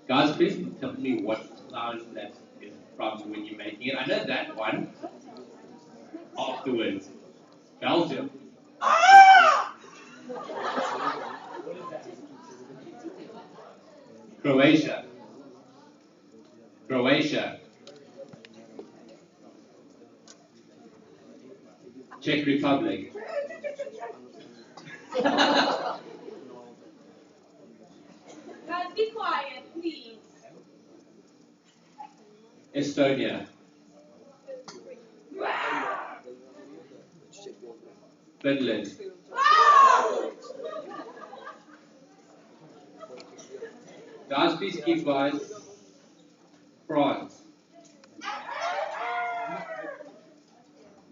Guys, please tell me what sound that is from when you're making it. I know that one. Afterwards. Belgium. Croatia. Croatia. Czech Republic. Guys, be quiet, please. Estonia. Finland. Guys, please keep quiet. France.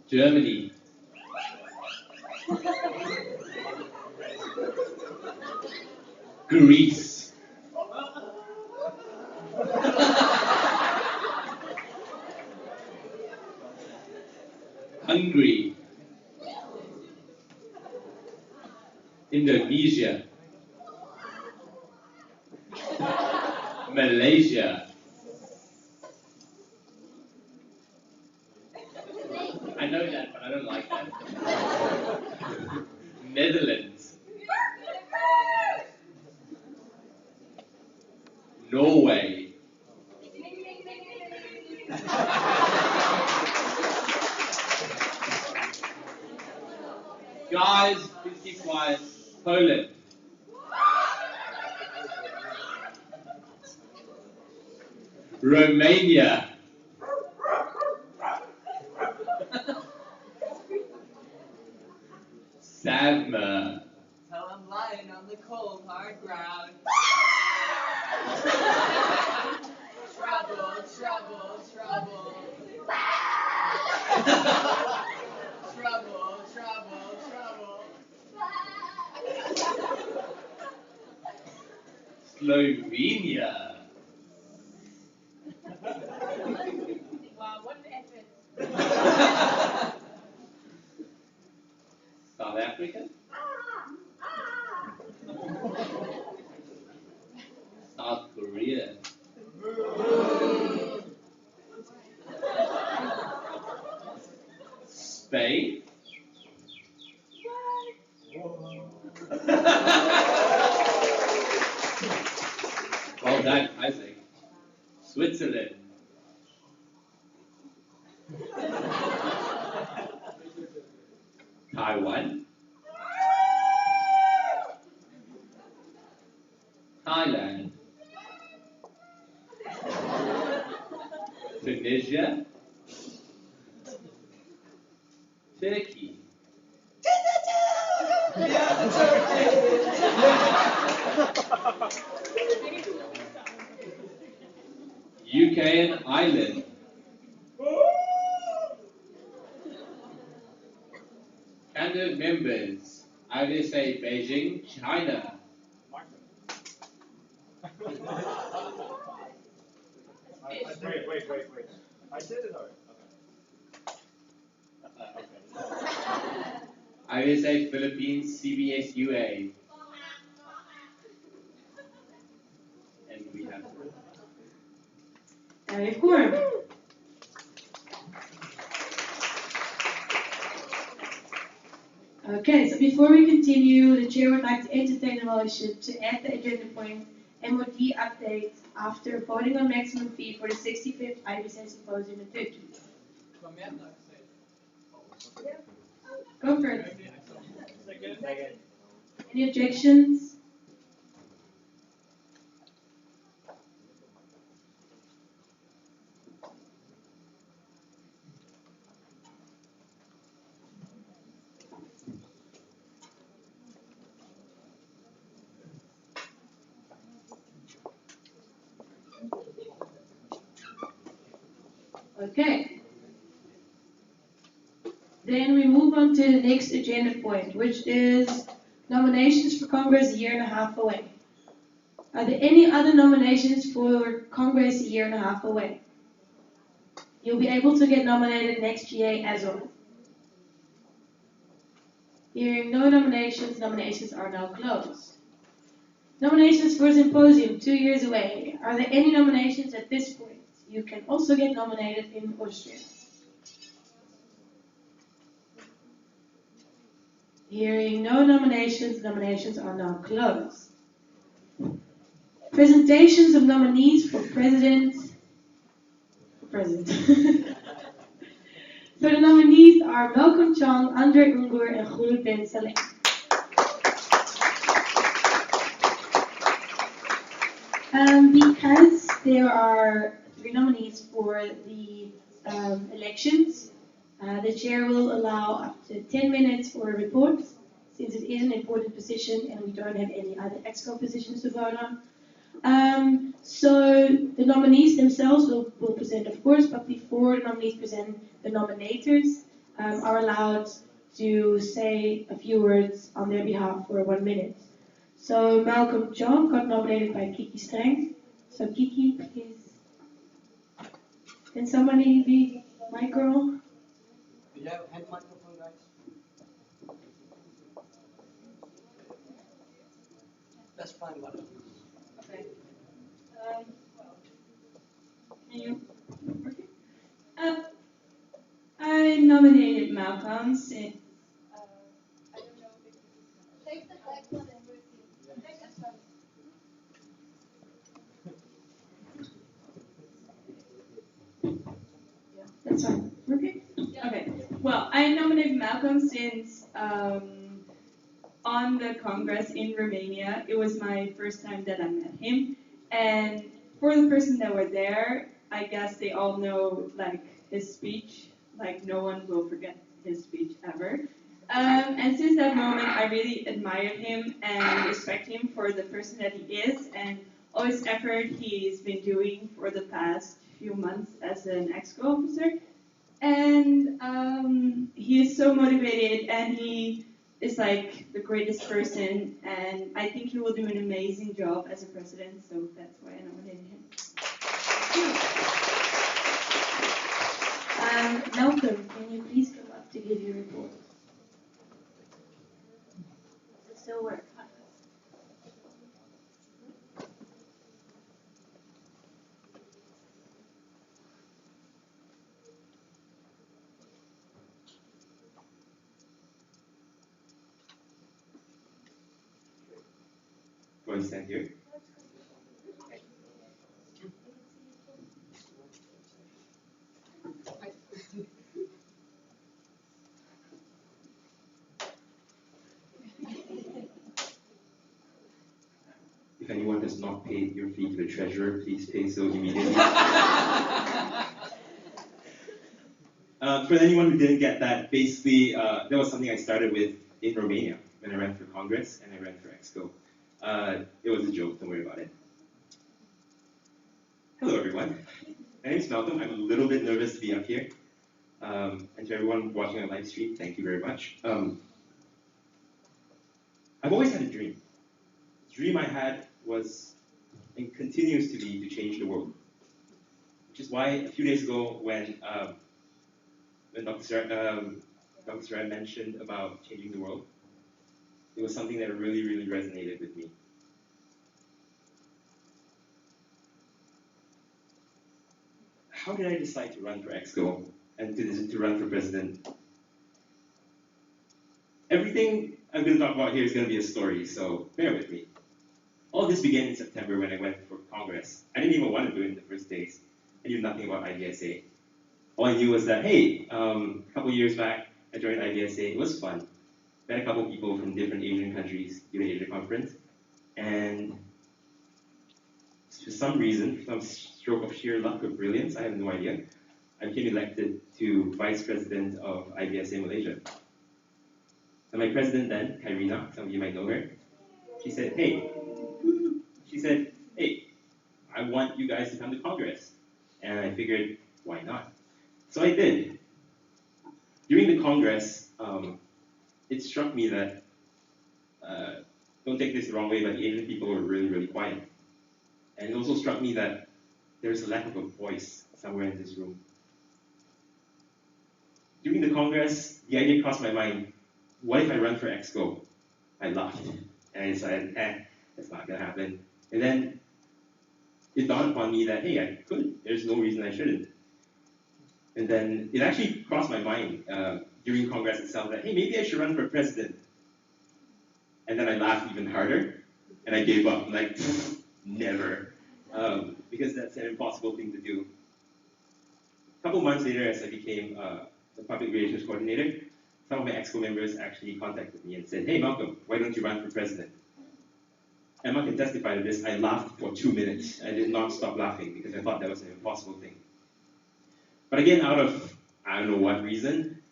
Germany. Greece. Hungary. Indonesia. Malaysia. I know that, but I don't like that. Netherlands. Norway. Guys, please keep quiet. Poland. Romania. Savma. Till I'm lying on the cold, hard ground. Trouble, trouble, trouble. Trouble, trouble, trouble. Slovenia. Wow, what an effort. South Africa. South Korea. Spain. Well done, Isaac. Switzerland. Taiwan. Thailand. Tunisia. Turkey. UK and Ireland. Candidate members, IVSA Beijing, China. Wait. I said it already. IVSA Philippines, CBS UA. And we have Of course. Okay, so before we continue, the chair would like to entertain a motion to add the agenda point MOD update after voting on maximum fee for the 65th IVSA Symposium in Turkey. Go for it. Any objections? Okay. Then we move on to the next agenda point, which is nominations for Congress a year and a half away. Are there any other nominations for Congress a year and a half away? You'll be able to get nominated next year as well. Hearing no nominations, nominations are now closed. Nominations for Symposium, 2 years away. Are there any nominations at this point? You can also get nominated in Austria. Hearing no nominations, nominations are now closed. Presentations of nominees for president. So the nominees are Malcolm Chong, Andre Ungur, and Khulud Ben Saleh. Because there are 3 nominees for the elections, the chair will allow up to 10 minutes for a report, since it is an important position and we don't have any other EXCO positions to vote on. So the nominees themselves will present, of course, but before the nominees present, the nominators are allowed to say a few words on their behalf for 1 minute. So Malcolm John got nominated by Kiki Streng. So Kiki, please. Can somebody be my girl? Do you have a hand microphone, guys? That's fine, whatever. Okay. Can you? I nominated Malcolm since. I don't know if it's take the next one and we'll see. Next one. That's fine. Okay. Okay. Well, I nominated Malcolm since on the Congress in Romania, it was my first time that I met him, and for the person that were there, I guess they all know like his speech. Like no one will forget his speech ever. And since that moment, I really admired him and respect him for the person that he is and all his effort he's been doing for the past few months as an EXCO officer. And he is so motivated and he is like the greatest person. And I think he will do an amazing job as a president. So that's why I nominated him. Malcolm, can you please come up to give your report? Does it still work? Do I stand here? If anyone has not paid your fee to the treasurer, please pay so immediately. For anyone who didn't get that, basically, that was something I started with in Romania when I ran for Congress and I ran for EXCO. It was a joke, don't worry about it. Hello, everyone. My name's Malcolm. I'm a little bit nervous to be up here. And to everyone watching on live stream, thank you very much. I've always had a dream. The dream I had was, and continues to be, to change the world. Which is why a few days ago when Dr. Sarah mentioned about changing the world, it was something that really, really resonated with me. How did I decide to run for EXCO and to run for president? Everything I'm going to talk about here is going to be a story, so bear with me. All this began in September when I went for Congress. I didn't even want to do it in the first days. I knew nothing about IVSA. All I knew was that, hey, a couple years back, I joined IVSA. It was fun. Met a couple people from different Asian countries to the Asia conference, and for some reason, some stroke of sheer luck or brilliance, I have no idea, I became elected to Vice President of IVSA Malaysia. And my president then, Kairina, some of you might know her, she said, hey, I want you guys to come to Congress. And I figured, why not? So I did. During the Congress, it struck me that, don't take this the wrong way, but the Asian people were really, really quiet. And it also struck me that there's a lack of a voice somewhere in this room. During the Congress, the idea crossed my mind, what if I run for EXCO? I laughed, and I decided, That's not gonna happen. And then it dawned upon me that, hey, I could. There's no reason I shouldn't. And then it actually crossed my mind during Congress itself that, hey, maybe I should run for president. And then I laughed even harder, and I gave up. I'm like, never. Because that's an impossible thing to do. A couple months later, as I became the public relations coordinator, some of my EXCO members actually contacted me and said, hey, Malcolm, why don't you run for president? Emma can testify to this. I laughed for 2 minutes. I did not stop laughing because I thought that was an impossible thing. But again, out of I don't know what reason,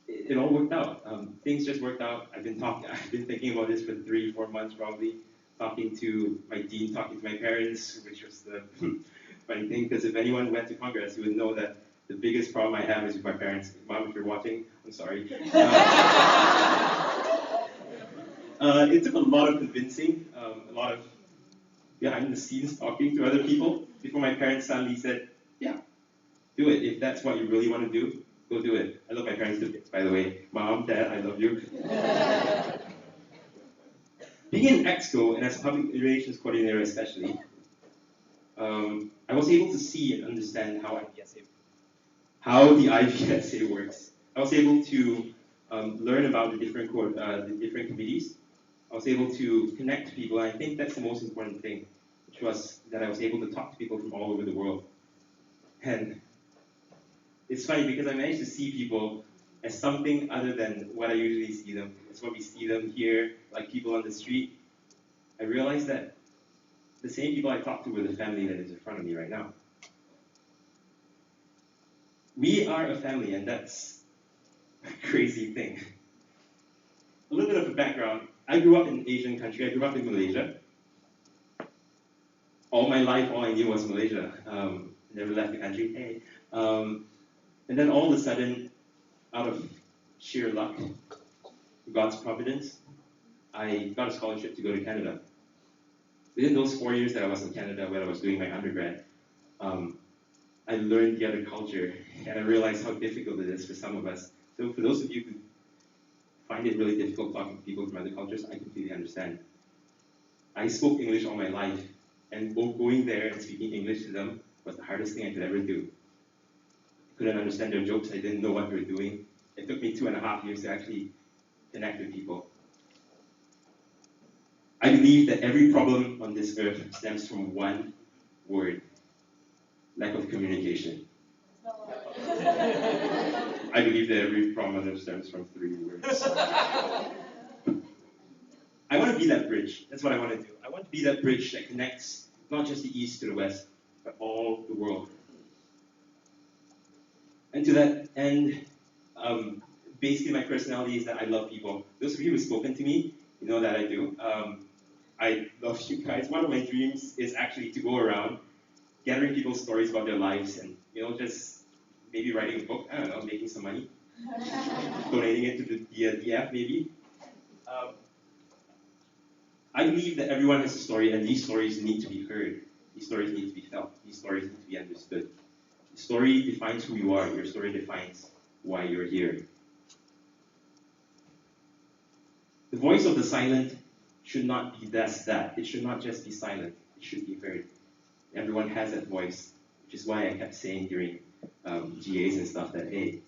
it all worked out. Things just worked out. I've been thinking about this for 3-4 months probably, talking to my dean, talking to my parents, which was the funny thing, because if anyone went to Congress, you would know that the biggest problem I have is with my parents. Mom, if you're watching, I'm sorry. It took a lot of convincing, a lot of behind the scenes talking to other people before my parents suddenly said, yeah, do it. If that's what you really want to do, go do it. I love my parents too, by the way. Mom, Dad, I love you. Being in EXCO, and as a public relations coordinator especially, I was able to see and understand how the IVSA works. I was able to learn about the different committees. I was able to connect people, and I think that's the most important thing, which was that I was able to talk to people from all over the world. And it's funny because I managed to see people as something other than what I usually see them. It's what we see them here, like people on the street. I realized that the same people I talked to were the family that is in front of me right now. We are a family, and that's a crazy thing. A little bit of a background. I grew up in an Asian country. I grew up in Malaysia. All my life, all I knew was Malaysia. Never left the country. Hey. And then all of a sudden, out of sheer luck, God's providence, I got a scholarship to go to Canada. Within those 4 years that I was in Canada, when I was doing my undergrad, I learned the other culture, and I realized how difficult it is for some of us. So for those of you who find it really difficult talking to people from other cultures, I completely understand. I spoke English all my life, and going there and speaking English to them was the hardest thing I could ever do. I couldn't understand their jokes, I didn't know what they were doing. It took me 2.5 years to actually connect with people. I believe that every problem on this earth stems from one word: lack of communication. I believe that every problem on earth stems from 3 words. I want to be that bridge. That's what I want to do. I want to be that bridge that connects not just the East to the West, but all the world. And to that end, basically my personality is that I love people. Those of you who have spoken to me, you know that I do. I love you guys. One of my dreams is actually to go around gathering people's stories about their lives and, just maybe writing a book, I don't know, making some money, donating it to the DF maybe. I believe that everyone has a story, and these stories need to be heard. These stories need to be felt. These stories need to be understood. The story defines who you are. Your story defines why you're here. The voice of the silent should not be that. It should not just be silent. It should be heard. Everyone has that voice, which is why I kept saying during GAs and stuff that, hey,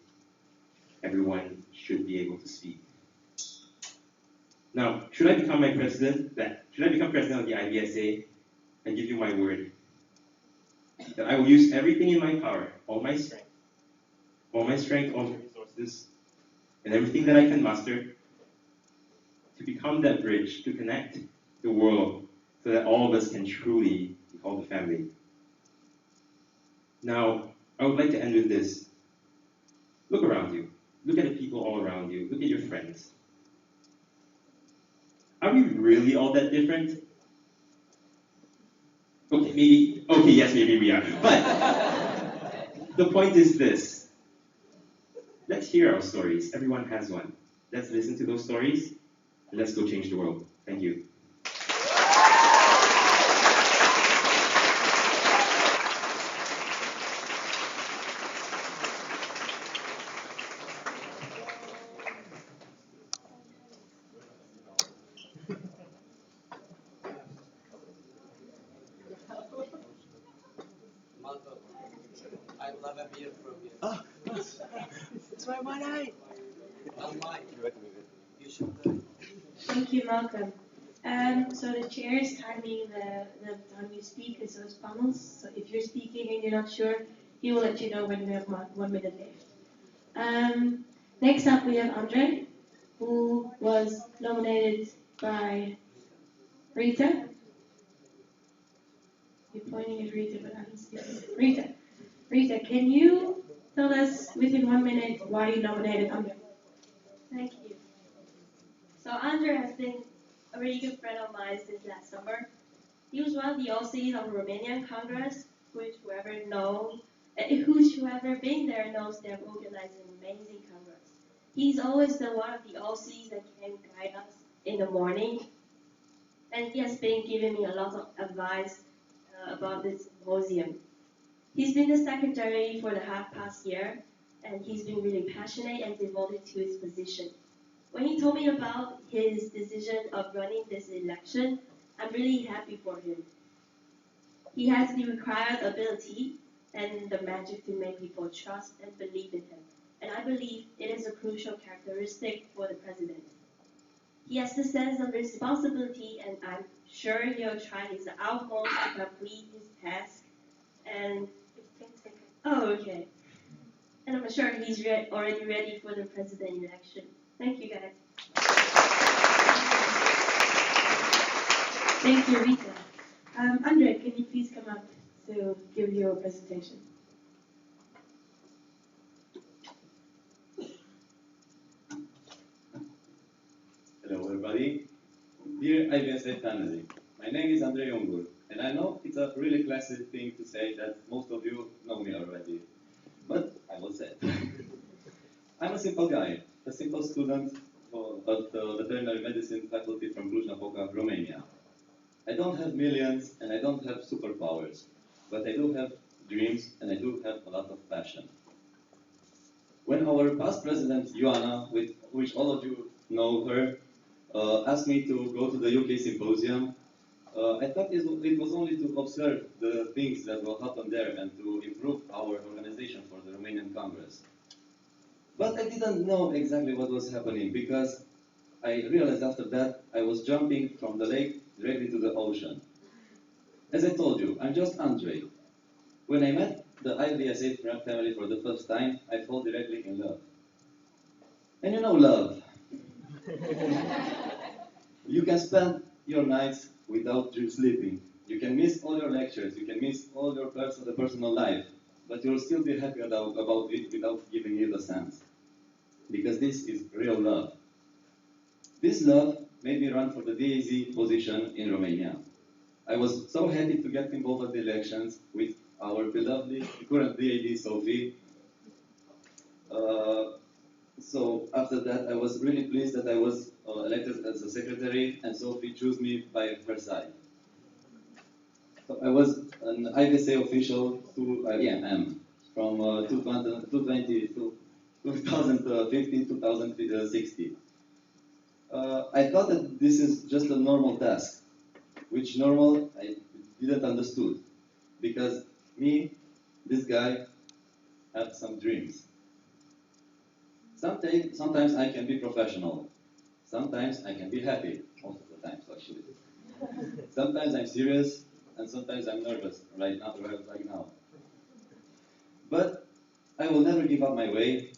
everyone should be able to speak. Now, should I become president of the IVSA, I give you my word that I will use everything in my power, all my strength, all the resources, and everything that I can muster to become that bridge, to connect the world so that all of us can truly be called a family. Now, I would like to end with this. Look around you. Look at the people all around you. Look at your friends. Are we really all that different? Yes, maybe we are. But the point is this. Let's hear our stories. Everyone has one. Let's listen to those stories, and let's go change the world. Thank you. Beer from here. Ah, it's my money. Not mine. You should. Thank you, Malcolm. So the chair is timing the time you speak in those panels. So if you're speaking and you're not sure, he will let you know when you have 1 minute left. Next up, we have Andre, who was nominated by Rita. You're pointing at Rita, but I don't see it. Rita. Rita, can you tell us within 1 minute why you nominated Andre? Thank you. So Andre has been a really good friend of mine since last summer. He was one of the OCs of Romanian Congress, which whoever been there knows they have organized an amazing Congress. He's always the one of the OCs that can guide us in the morning, and he has been giving me a lot of advice about this symposium. He's been the secretary for the past year, and he's been really passionate and devoted to his position. When he told me about his decision of running this election, I'm really happy for him. He has the required ability and the magic to make people trust and believe in him. And I believe it is a crucial characteristic for the president. He has the sense of responsibility, and I'm sure he'll try his utmost to complete his task. And okay. And I'm sure he's already ready for the president election. Thank you, guys. Thank you, Rita. Andre, can you please come up to give your presentation? Hello, everybody. Dear IVSA family, my name is Andre Yongur, and I know it's a really classic thing to say that most of you know me already, but I will say it. I'm a simple guy, a simple student of the veterinary medicine faculty from Cluj-Napoca, Romania. I don't have millions and I don't have superpowers, but I do have dreams and I do have a lot of passion. When our past president, Ioana, which all of you know her, asked me to go to the UK symposium, I thought it was only to observe the things that will happen there and to improve our organization for the Romanian Congress. But I didn't know exactly what was happening because I realized after that I was jumping from the lake directly to the ocean. As I told you, I'm just Andre. When I met the IVSA family for the first time, I fell directly in love. And you know love. You can spend your nights without sleeping. You can miss all your lectures. You can miss all your personal life. But you'll still be happy about it without giving it a sense. Because this is real love. This love made me run for the DAZ position in Romania. I was so happy to get involved in the elections with our beloved current DAD, Sophie. So after that, I was really pleased that I was elected as a secretary, and Sophie chose me by her side. So I was an IVSA official from 2020 to 2015, 2016. I thought that this is just a normal task, which normal I didn't understood, because me, this guy, have some dreams. Sometimes I can be professional. Sometimes I can be happy. Most of the times, actually. Sometimes I'm serious, and sometimes I'm nervous, right now. But I will never give up my way.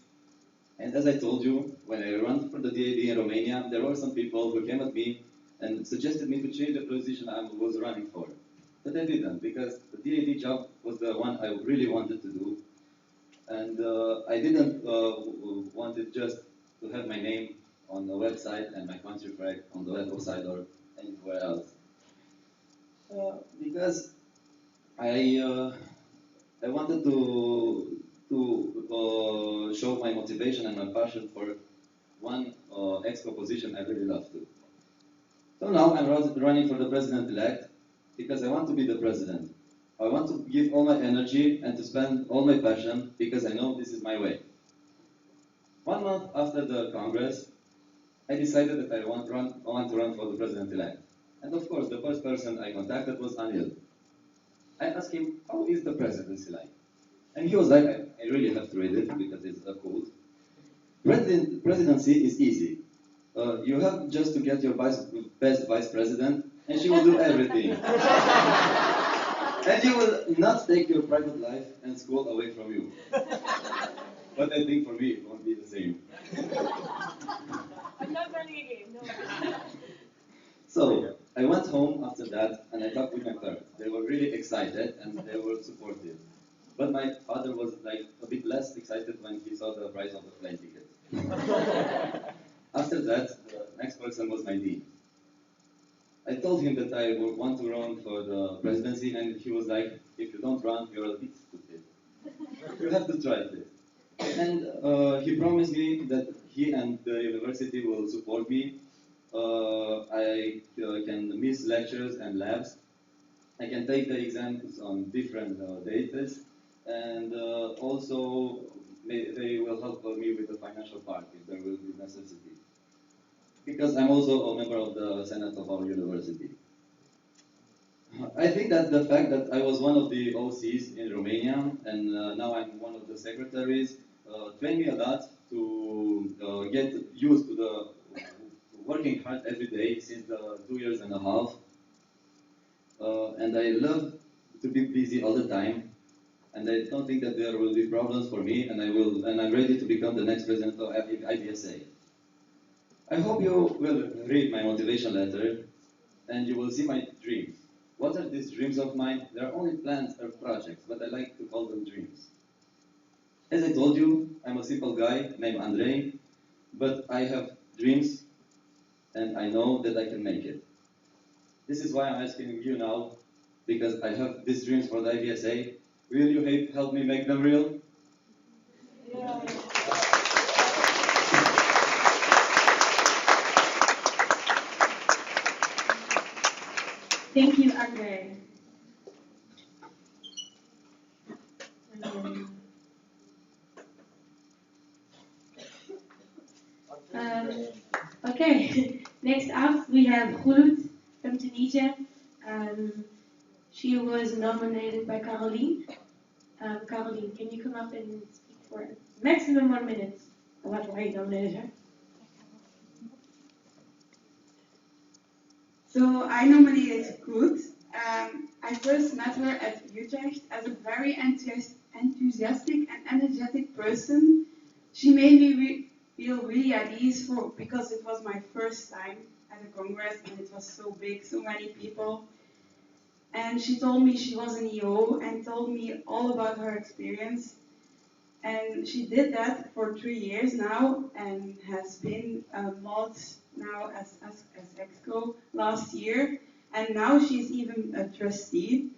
And as I told you, when I ran for the DAD in Romania, there were some people who came at me and suggested me to change the position I was running for. But I didn't, because the DAD job was the one I really wanted to do. And I didn't want it just to have my name on the website and my country flag on the website or anywhere else. Because I wanted to show my motivation and my passion for one exco position I really love to. So now I'm running for the president-elect because I want to be the president. I want to give all my energy and to spend all my passion because I know this is my way. 1 month after the Congress, I decided that I want to run for the president-elect. And of course, the first person I contacted was Anil. I asked him, how is the presidency like? And he was like, I really have to read it because it's a quote. Presidency is easy. You have just to get your best vice president, and she will do everything. And you will not take your private life and school away from you. But I think for me, it won't be the same. I'm not running again. No. So, I went home after that and I talked with my parents. They were really excited and they were supportive. But my father was like a bit less excited when he saw the price of the plane ticket. After that, the next person was my dean. I told him that I would want to run for the presidency, and he was like, if you don't run, you're a bit stupid. You have to try it. And he promised me that he and the university will support me. I can miss lectures and labs. I can take the exams on different dates. And also, they will help me with the financial part if there will be necessity. Because I'm also a member of the Senate of our university. I think that the fact that I was one of the OCs in Romania and now I'm one of the secretaries trained me a lot to get used to the working hard every day since the 2 years and a half. And I love to be busy all the time. And I don't think that there will be problems for me, and I'm ready to become the next president of IVSA. I hope you will read my motivation letter and you will see my dreams. What are these dreams of mine? They are only plans or projects, but I like to call them dreams. As I told you, I'm a simple guy named Andrei, but I have dreams and I know that I can make it. This is why I'm asking you now, because I have these dreams for the IVSA. Will you help me make them real? Yeah. Thank you, Andre. Okay, next up we have Khulud from Tunisia. She was nominated by Caroline. Caroline, can you come up and speak for maximum 1 minute about why you nominated her? So I nominated Ruth. I first met her at Utrecht as a very enthusiastic and energetic person. She made me feel really at ease because it was my first time at a congress and it was so big, so many people. And she told me she was an EO and told me all about her experience. And she did that for 3 years now and has been a mod now as EXCO last year. And now she's even a trustee.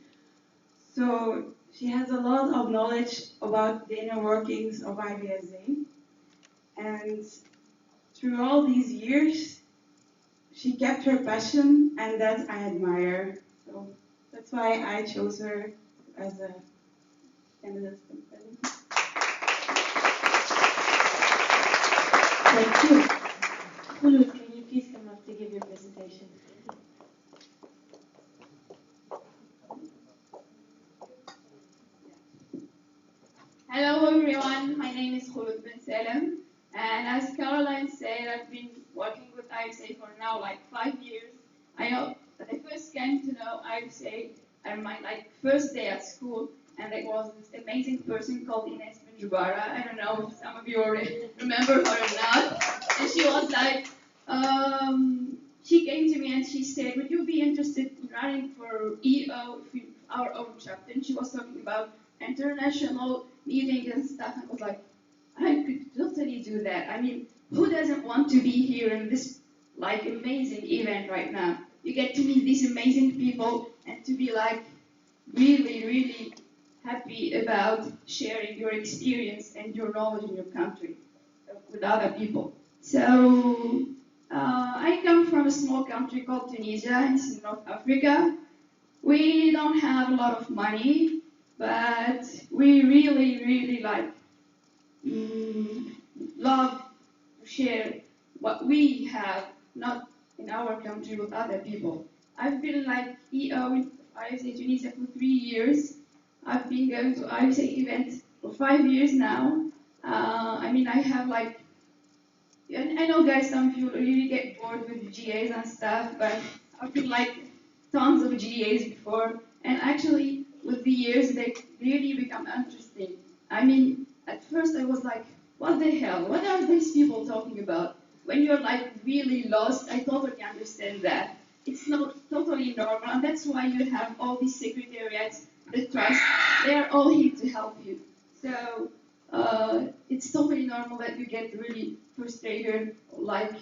So she has a lot of knowledge about the inner workings of IVSA. And through all these years, she kept her passion, and that I admire. So that's why I chose her as a candidate for president. Thank you. Khulud, can you please come up to give your presentation? Hello everyone, my name is Khulud Ben Salem, and as Caroline said, I've been working with IVSA for now like 5 years. I know that I first came to know IVSA on my first day at school, and there was this amazing person called Ines Benjubara. I don't know if some of you already remember her or not. And she was like, she came to me and she said, would you be interested in running for EO, our own chapter? And she was talking about international meetings and stuff, and I was like, I could totally do that. I mean, who doesn't want to be here in this amazing event right now? You get to meet these amazing people and to be really, really happy about sharing your experience and your knowledge in your country with other people. So I come from a small country called Tunisia. It's in North Africa. We don't have a lot of money, but we really, really love to share what we have, not in our country, with other people. I've been EO in IVSA Tunisia for 3 years. I've been going to IVSA events for 5 years now. I mean, I have like, and I know guys, some of you really get bored with GAs and stuff, but I've been like tons of GAs before, and actually with the years they really become interesting. I mean, at first I was like, what the hell? What are these people talking about? When you're like really lost, I totally understand that. It's not totally normal, and that's why you have all these secretariats, the trust. They are all here to help you. So it's totally normal that you get really frustrated, like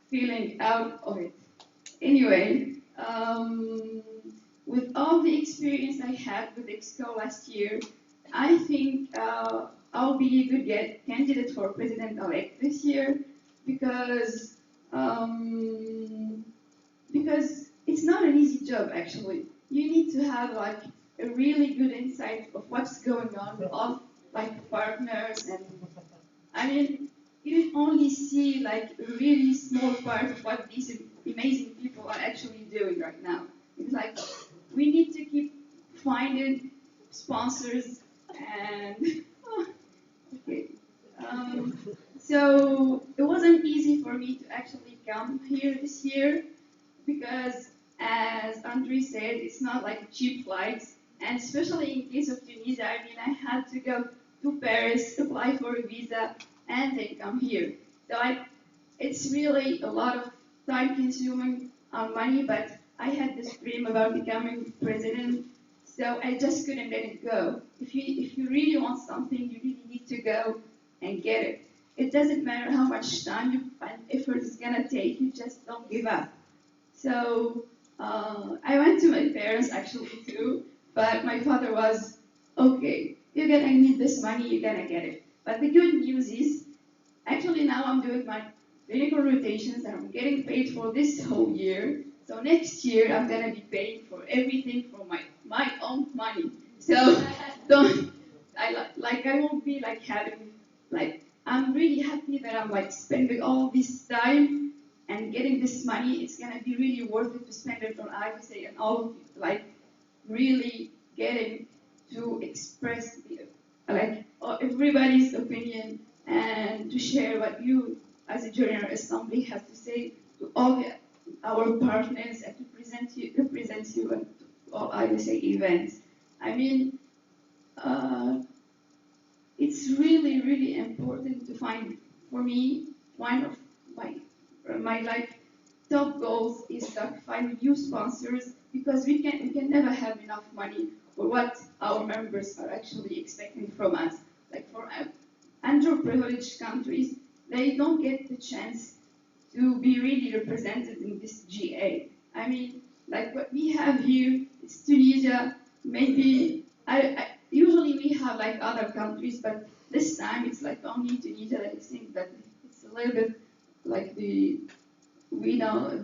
feeling out of it. Anyway, with all the experience I had with EXCO last year, I think I'll be a good candidate for president-elect this year because um, because it's not an easy job actually. You need to have like a really good insight of what's going on with all like partners, and I mean you only see like a really small part of what these amazing people are actually doing right now. It's like we need to keep finding sponsors and okay. So it wasn't easy for me to actually come here this year because, as Andre said, it's not like cheap flights, and especially in case of Tunisia, I mean, I had to go to Paris, apply for a visa, and then come here. So it's really a lot of time-consuming money, but I had this dream about becoming president, so I just couldn't let it go. If you really want something, you really need to go and get it. It doesn't matter how much time and effort it's gonna take, you just don't give up. So I went to my parents actually too, but my father was, okay, you're gonna need this money, you're gonna get it. But the good news is, actually now I'm doing my clinical rotations and I'm getting paid for this whole year. So next year I'm gonna be paying for everything from my own money. So don't I won't be like having like I'm really happy that I'm like spending all this time and getting this money. It's gonna be really worth it to spend it on IVSA and all like really getting to express like everybody's opinion and to share what you as a General Assembly have to say to all our partners and to represent you at all IVSA events. I mean, it's really, really important to find, for me, one of my like top goals is to find new sponsors because we can never have enough money for what our members are actually expecting from us. Like for underprivileged countries, they don't get the chance to be really represented in this GA. I mean, like what we have here, it's Tunisia, maybe, usually we have like other countries, but this time it's like only Tunisia. I think that it's a little bit like we know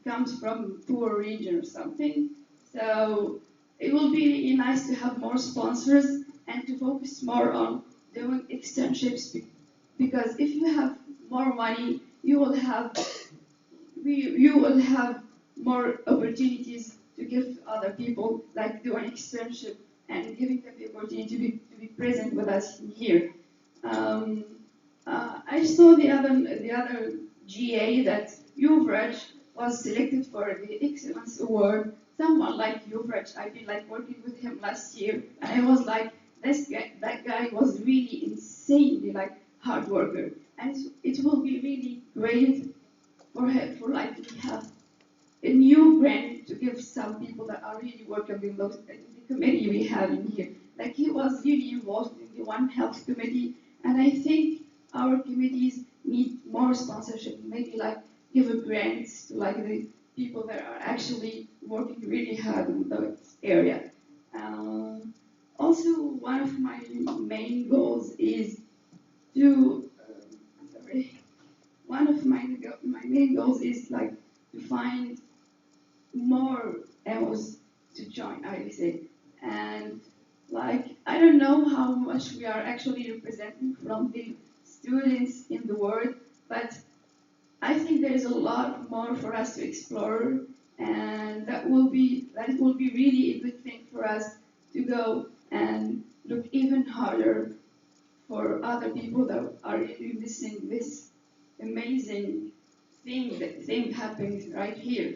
comes from poor region or something. So it will be really nice to have more sponsors and to focus more on doing externships because if you have more money, you will have more opportunities to give to other people, like do an externship and giving them the opportunity to be present with us here. I saw the other GA that Yuvraj was selected for the Excellence Award. Someone like Yuvraj, I've been like working with him last year, and I was like, that guy was really insanely like hard worker, and it will be really great for him for like we have a new grant to give some people that are really working in the committee we have in here. Like he was really involved in the One Health Committee, and I think our committees need more sponsorship. Maybe like give a grant to like the people that are actually working really hard in that area. Also, one of my main goals is to one of my main goals is like to find more else to join IVSA. And like I don't know how much we are actually representing from the students in the world, but I think there is a lot more for us to explore, and that will be really a good thing for us to go and look even harder for other people that are really missing this amazing thing happening right here.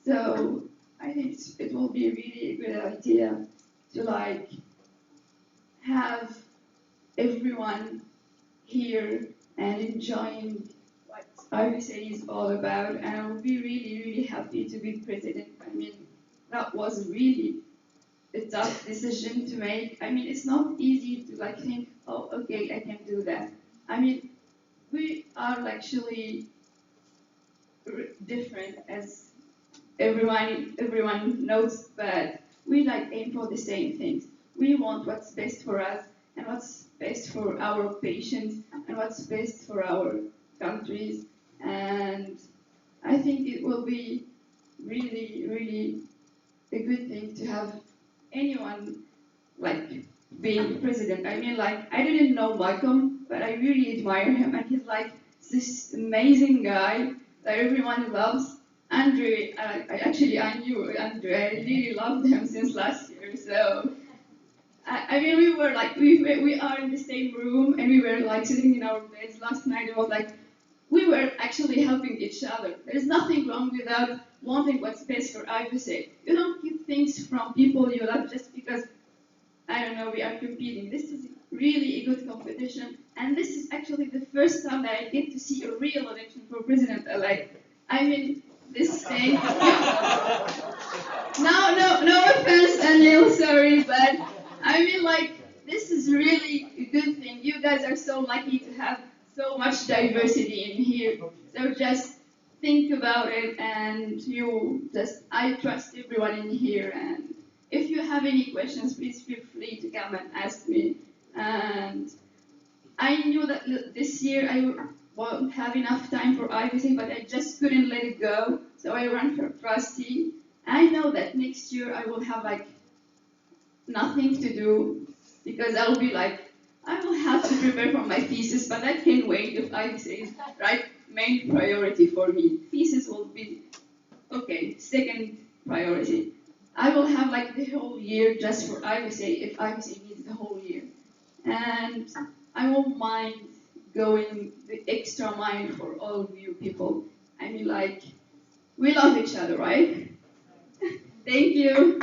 So I think it will be really a good idea to like have everyone here and enjoying what IVSA is all about. And I will be really, really happy to be president. I mean, that was really a tough decision to make. I mean, it's not easy to like think, oh, okay, I can do that. I mean, we are actually different as everyone knows, but we like aim for the same things. We want what's best for us and what's best for our patients and what's best for our countries. And I think it will be really, really a good thing to have anyone like being president. I mean, like, I didn't know Malcolm, but I really admire him, and he's like this amazing guy that everyone loves. Andre, I knew Andre. I really loved him since last year. So, I mean, we were like, we are in the same room, and we were like sitting in our beds last night. It was like, we were actually helping each other. There is nothing wrong without wanting what's best for IVSA. You don't get things from people you love just because, I don't know, we are competing. This is really a good competition, and this is actually the first time that I get to see a real election for president-elect. I mean, this thing. No offense, Anil, sorry, but I mean, like, this is really a good thing. You guys are so lucky to have so much diversity in here. So just think about it, and I trust everyone in here. And if you have any questions, please feel free to come and ask me. And I knew that this year I won't have enough time for IVSA, but I just couldn't let it go. So I ran for trustee. I know that next year I will have like nothing to do because I'll be like, I will have to prepare for my thesis, but that can wait if IVSA is right main priority for me. Thesis will be okay, second priority. I will have like the whole year just for IVSA if IVSA needs the whole year. And I won't mind going the extra mile for all of you people. I mean, like, we love each other, right? Thank you.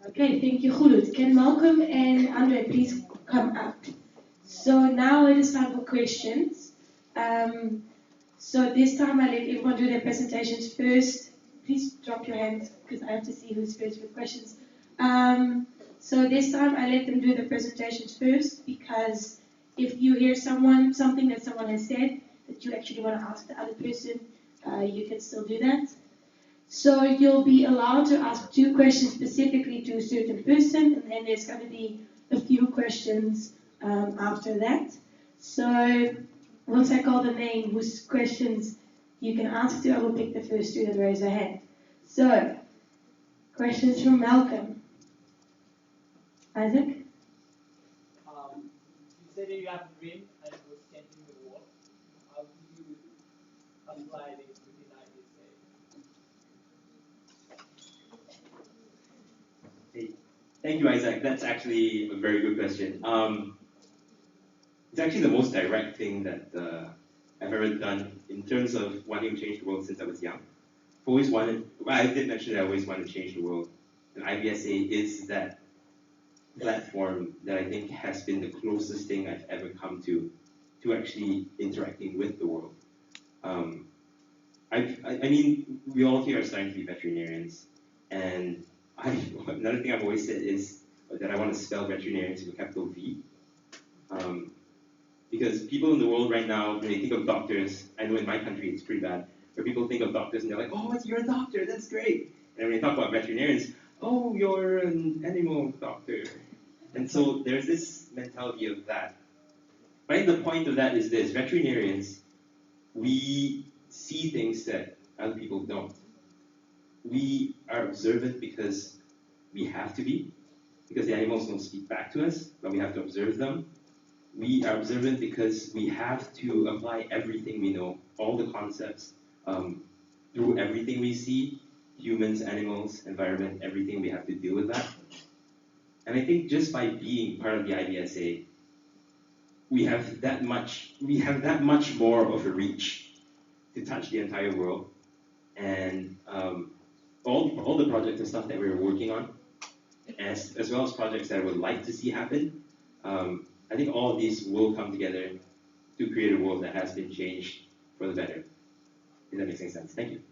Okay, thank you, Khulud. Can Malcolm and Andre please come up? So now it is time for questions. So this time I let everyone do their presentations first. Please drop your hands because I have to see who's first with questions. So this time I let them do the presentations first because if you hear something that someone has said that you actually want to ask the other person, you can still do that. So you'll be allowed to ask 2 questions specifically to a certain person, and then there's going to be a few questions after that. So once I call the name whose questions you can ask to, I will pick the first 2 that raise their hand. So, questions from Malcolm. Isaac? You said that you have a dream and it was changing the world. How do you apply this within IVSA? Hey, thank you, Isaac. That's actually a very good question. It's actually the most direct thing that I've ever done in terms of wanting to change the world since I was young. I've always wanted, well, I did mention that I always wanted to change the world, and IVSA is that platform that I think has been the closest thing I've ever come to actually interacting with the world. I mean, we all here are starting to be veterinarians, and another thing I've always said is that I want to spell veterinarians with a capital V. Because people in the world right now, when they think of doctors, I know in my country it's pretty bad, where people think of doctors and they're like, oh, you're a doctor, that's great. And when they talk about veterinarians, oh, you're an animal doctor. And so there's this mentality of that. But I think the point of that is this: veterinarians, we see things that other people don't. We are observant because we have to be, because the animals don't speak back to us, but we have to observe them. We are observant because we have to apply everything we know all the concepts through everything we see, humans, animals, environment, everything, we have to deal with that. And I think just by being part of the IVSA, we have that much more of a reach to touch the entire world. And all the projects and stuff that we're working on, as well as projects that I would like to see happen, I think all of these will come together to create a world that has been changed for the better. If that makes any sense. Thank you.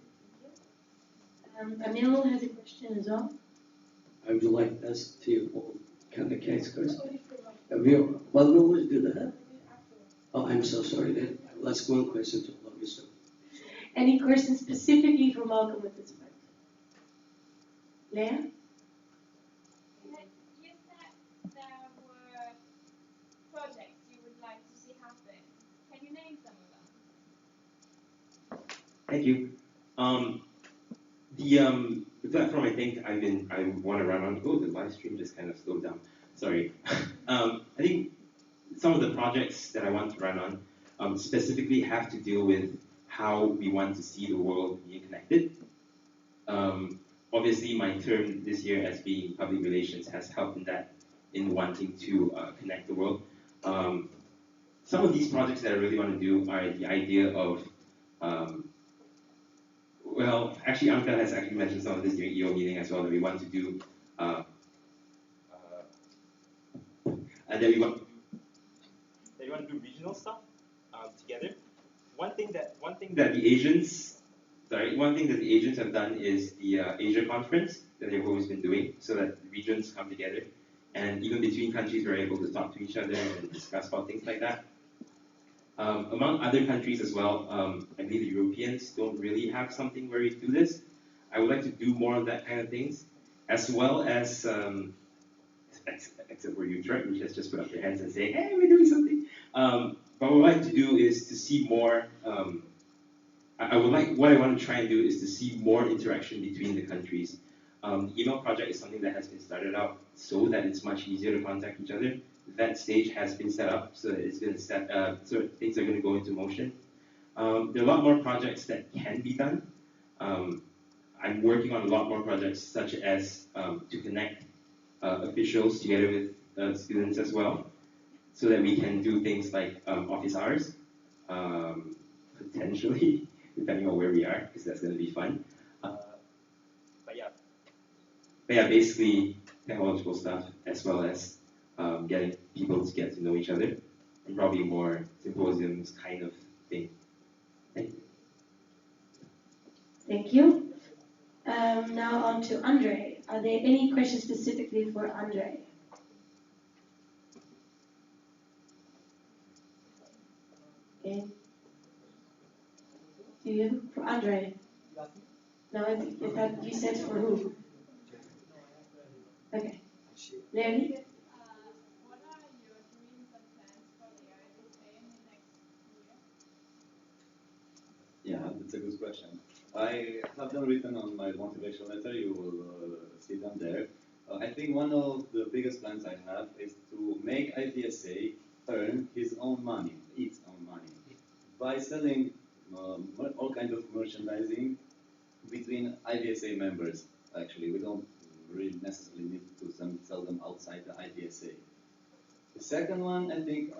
Emil has a question as well. I would like us to kind of case first. Well, we always do that. Oh, I'm so sorry then. Let's one question to all of you. Any questions specifically for Malcolm at this point? Leah? You said there were projects you would like to see happen. Can you name some of them? Thank you. The platform I think I want to run on. Oh, the live stream just kind of slowed down. Sorry. I think some of the projects that I want to run on specifically have to deal with how we want to see the world being connected. Obviously, my term this year as being public relations has helped in that, in wanting to connect the world. Some of these projects that I really want to do are the idea of well, actually, Amka has actually mentioned some of this during EO meeting as well, that we want to do, that we want to do regional stuff together. One thing that the Asians have done is the Asia conference that they've always been doing, so that the regions come together, and even between countries, we're able to talk to each other and discuss about things like that. Among other countries as well, I believe the Europeans don't really have something where we do this. I would like to do more of that kind of things, as well as, except for you, right, which has just put up your hands and say, hey, we're doing something. But what I would like to do is to see more, what I want to try and do is to see more interaction between the countries. The email project is something that has been started out so that it's much easier to contact each other. That stage has been set up, so it's been set, so things are going to go into motion. There are a lot more projects that can be done. I'm working on a lot more projects, such as to connect officials together with students as well, so that we can do things like office hours, potentially, depending on where we are, because that's going to be fun. But yeah, basically technological stuff, as well as getting people to get to know each other, and probably more symposiums kind of thing. Thank you. Thank you. Now on to Andre. Are there any questions specifically for Andre? Okay. Do you? For Andre? No, is that you said for who? Okay. Larry? What are your dreams and plans for the IVSA in the next year? Yeah, that's a good question. I have them written on my motivation letter. You will see them there. I think one of the biggest plans I have is to make IVSA earn its own money, by selling all kinds of merchandising between IVSA members. Actually, we don't really necessarily need to sell them outside the IVSA. The second one, I think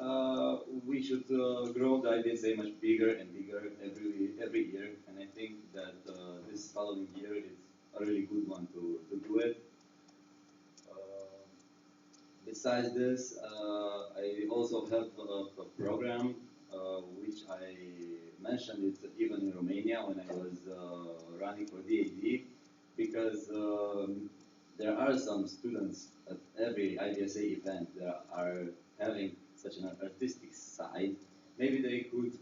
we should grow the IVSA much bigger and bigger every year, and I think that this following year is a really good one to do it. Besides this, I also have a program which I mentioned it even in Romania when I was running for DAD, because there are some students at every IVSA event that are having such an artistic side. Maybe they could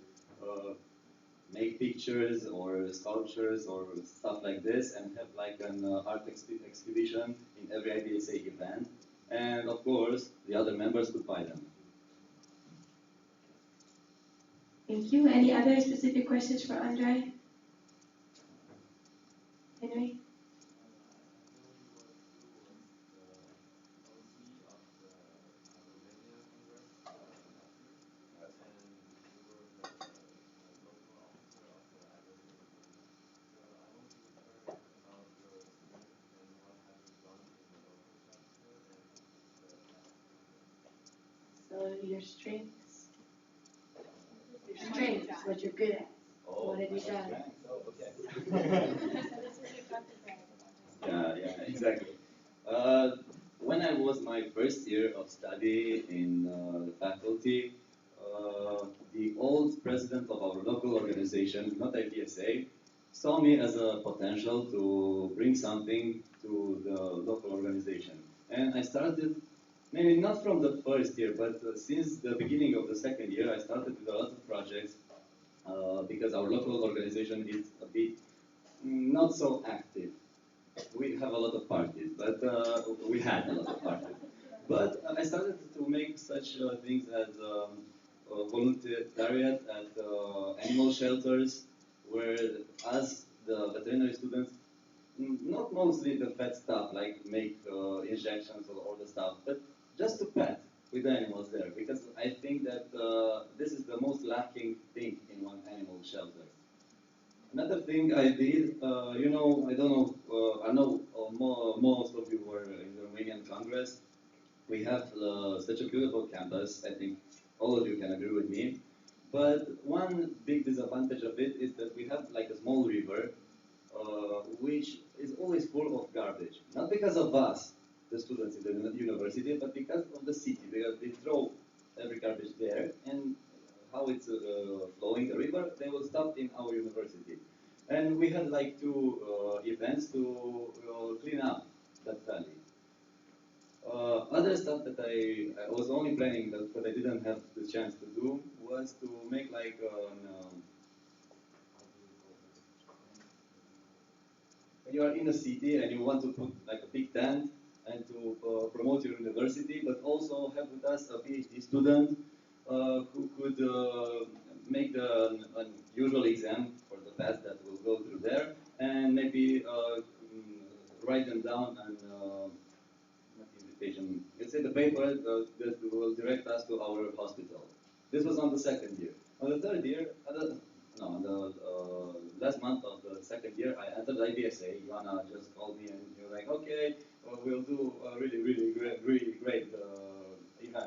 make pictures or sculptures or stuff like this and have like an art exhibition in every IVSA event. And of course, the other members could buy them. Thank you. Any other specific questions for Andre? Henry? your strengths. Your strengths, what you're good at. What have you done? Oh, okay. Yeah, exactly. When I was my first year of study in the faculty, the old president of our local organization, not IVSA, saw me as a potential to bring something to the local organization. And I started, maybe not from the first year, but since the beginning of the second year, I started with a lot of projects because our local organization is a bit not so active. We have a lot of parties, but we had a lot of parties. But I started to make such things as voluntariat at animal shelters, where us, the veterinary students, not mostly the pet stuff, like make injections or all the stuff, but just to pet with the animals there, because I think that this is the most lacking thing in one animal shelter. Another thing I did, I don't know, I know most of you were in the Romanian Congress. We have such a beautiful campus. I think all of you can agree with me. But one big disadvantage of it is that we have like a small river, which is always full of garbage. Not because of us, the students in the university, but because of the city, because they throw every garbage there, and how it's flowing the river, they will stop in our university. And we had like two events to clean up that valley. Other stuff that I was only planning but I didn't have the chance to do was to make like when you are in a city and you want to put like a big tent and to promote your university, but also have with us a PhD student who could make the usual exam for the test that will go through there, and maybe write them down and not invitation. Let's say the paper that will direct us to our hospital. This was on the second year. On the third year, on the last month of the second year, I entered IVSA. Ioana just called me and you're like, okay, we'll do a really great event.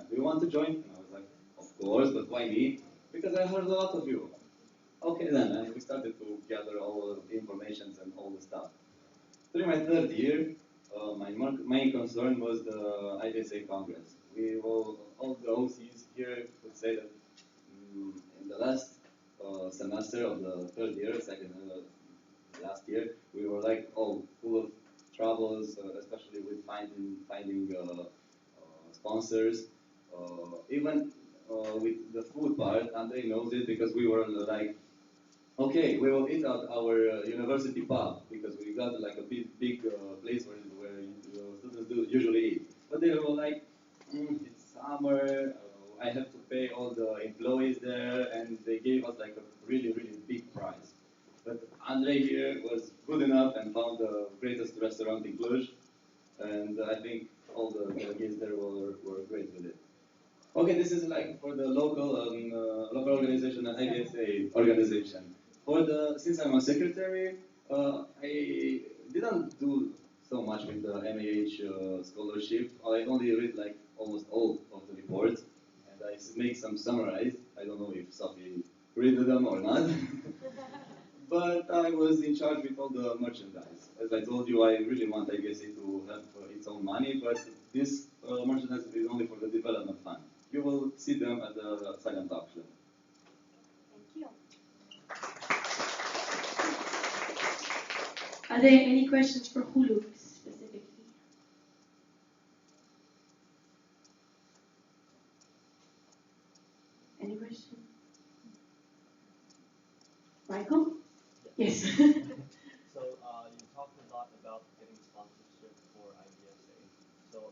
Do you want to join? And I was like, of course, but why me? Because I heard a lot of you. Okay then, and we started to gather all the information and all the stuff. During my third year, my main concern was the IVSA Congress. All the OCs here would say that in the last semester of the third year, second last year, we were like all full of troubles, especially with finding sponsors. Even with the food part, Andre knows it because we were like, okay, we will eat at our university pub because we got like a big place where students do usually eat. But they were like, it's summer, I have to pay all the employees there, and they gave us like a really big price. But Andre here was good enough and found the greatest restaurant in Cluj, and I think all the delegates there were great with it. Okay, this is like for the local organization and IVSA organization. Since I'm a secretary, I didn't do so much with the MAH scholarship. I only read like almost all of the reports, and I make some summarize. I don't know if Sophie read them or not. But I was in charge with all the merchandise. As I told you, I really want IVSA to have its own money, but this merchandise is only for the development fund. You will see them at the silent auction. Thank you. Are there any questions for Hulu specifically? Any questions? Michael? Yes. So you talked a lot about getting sponsorship for IVSA. So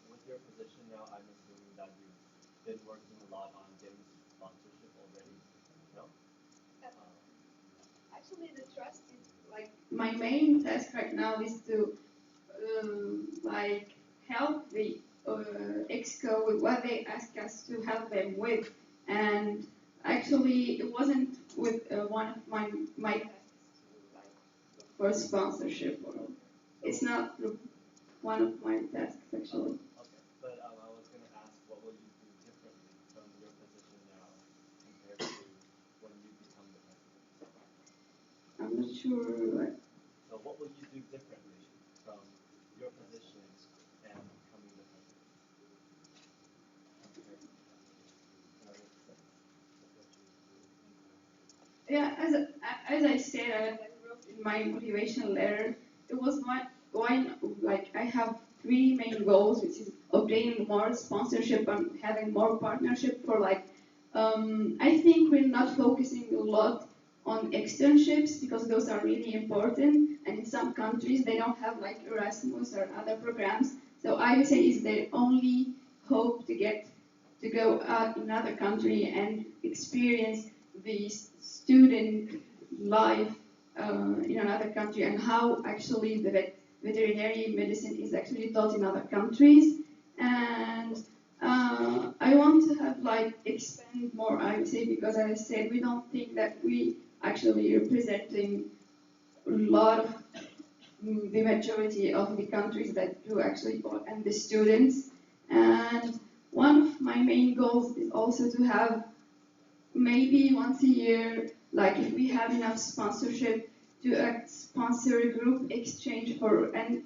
with your position now, I'm assuming that you've been working a lot on getting sponsorship already. No? Actually, the trust is like my main task right now is to like help the exco with what they ask us to help them with, and actually it wasn't with one of my tasks to like look for sponsorship. Or, it's not one of my tasks actually. Okay, but I was going to ask, what will you do differently sure. So what will you do differently from your position and coming the president? Yeah, as I said, I wrote in my motivational letter, it was like I have three main goals, which is obtaining more sponsorship and having more partnership for like, I think we're not focusing a lot on externships because those are really important, and in some countries they don't have like Erasmus or other programs. So IVSA is their only hope to go out in another country and experience the student life in another country and how actually the veterinary medicine is actually taught in other countries. And I want to have like expand more, I would say, because as I said, we don't think that we actually representing a lot of the majority of the countries that do actually, and the students. And one of my main goals is also to have maybe once a year, like if we have enough sponsorship, to sponsor a group exchange for and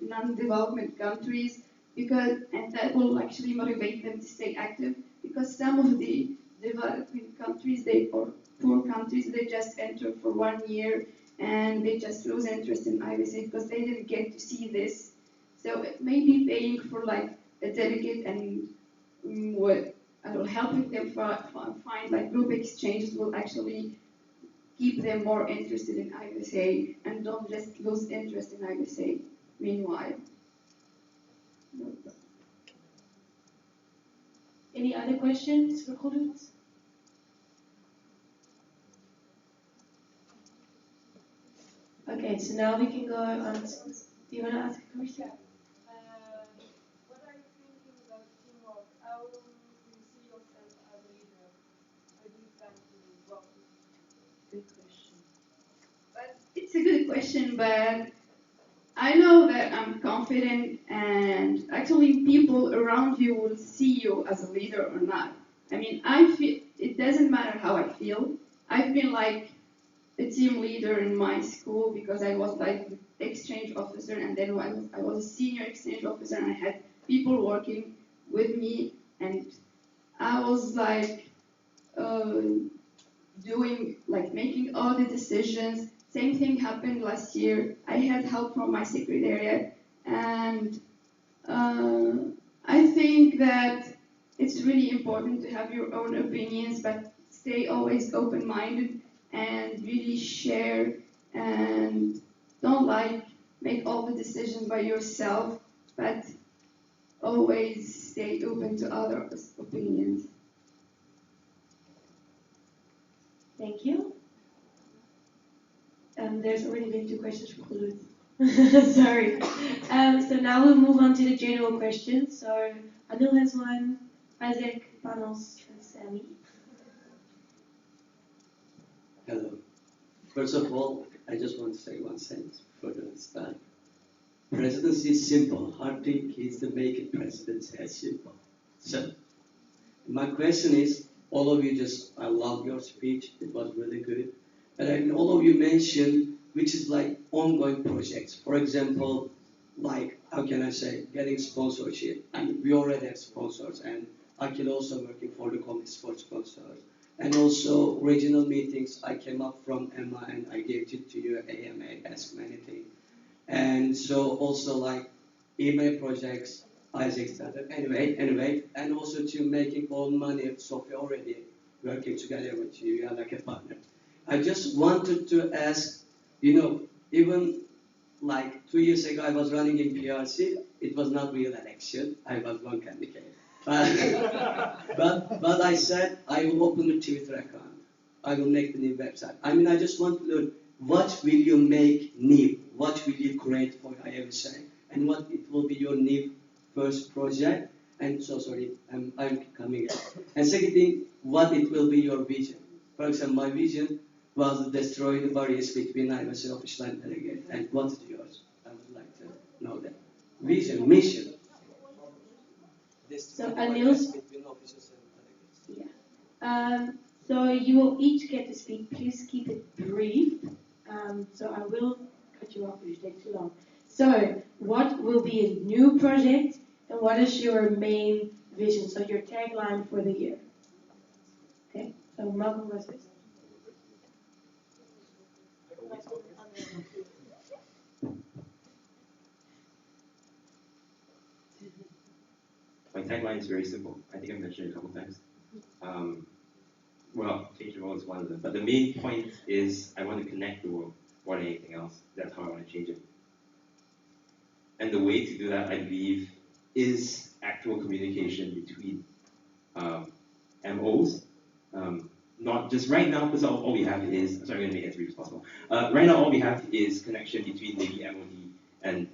non-development countries, and that will actually motivate them to stay active, because some of the developing countries or poor countries, they just enter for 1 year and they just lose interest in IVSA because they didn't get to see this. So maybe paying for like a delegate and what will helping them find like group exchanges will actually keep them more interested in IVSA and don't just lose interest in IVSA meanwhile. Any other questions for Khulud? Okay, so now we can go on. Do you want to ask a question? What are you thinking about teamwork? How do you see yourself as a leader? How do you plan to work with Good question. But it's a good question, but I know that I'm confident, and actually people around you will see you as a leader or not. I mean, I feel it doesn't matter how I feel. I've been like a team leader in my school because I was like the exchange officer, and then I was a senior exchange officer, and I had people working with me, and I was like making all the decisions. Same thing happened last year. I had help from my secretariat, and I think that it's really important to have your own opinions, but stay always open-minded and really share, and don't make all the decisions by yourself, but always stay open to others' opinions. Thank you. There's already been 2 questions for Khulud. Sorry. So now we'll move on to the general questions. So Anil has one, Isaac, Panos, and Sammy. Hello. First of all, I just want to say one sentence before the start. Presidency is simple. Hard thing is to make it presidency as simple. So, my question is, all of you I love your speech. It was really good. And all of you mentioned, which is like ongoing projects. For example, like, how can I say, getting sponsorship. And we already have sponsors. And Akil also working for the committee for sponsors. And also regional meetings. I came up from Emma and I gave it to you, AMA, Ask Many Things. And so also like email projects, Isaac started. Anyway, and also to making all money. Sophia already working together with you. You are like a partner. I just wanted to ask, even like 2 years ago, I was running in PRC. It was not real election. I was one candidate. But I said, I will open a Twitter account. I will make the new website. I mean, I just want to learn, what will you make new? What will you create for IVSA? And what it will be your new first project? And so sorry, I'm coming. And second thing, what it will be your vision? For example, my vision was to destroy the barriers between IVSA official and delegate. And what is yours? I would like to know that. Vision, mission. So Anil's, between officers and delegates. yeah. So you will each get to speak. Please keep it brief. So I will cut you off if you take too long. So, what will be a new project, and what is your main vision? So your tagline for the year. Okay. So Malcolm goes first. My tagline is very simple. I think I mentioned it a couple times. Well, change the world is one of them. But the main point is I want to connect the world more than anything else. That's how I want to change it. And the way to do that, I believe, is actual communication between MOs. Not just right now, because all we have is, sorry, I'm going to make it as brief as possible. Right now, all we have is connection between maybe MOD and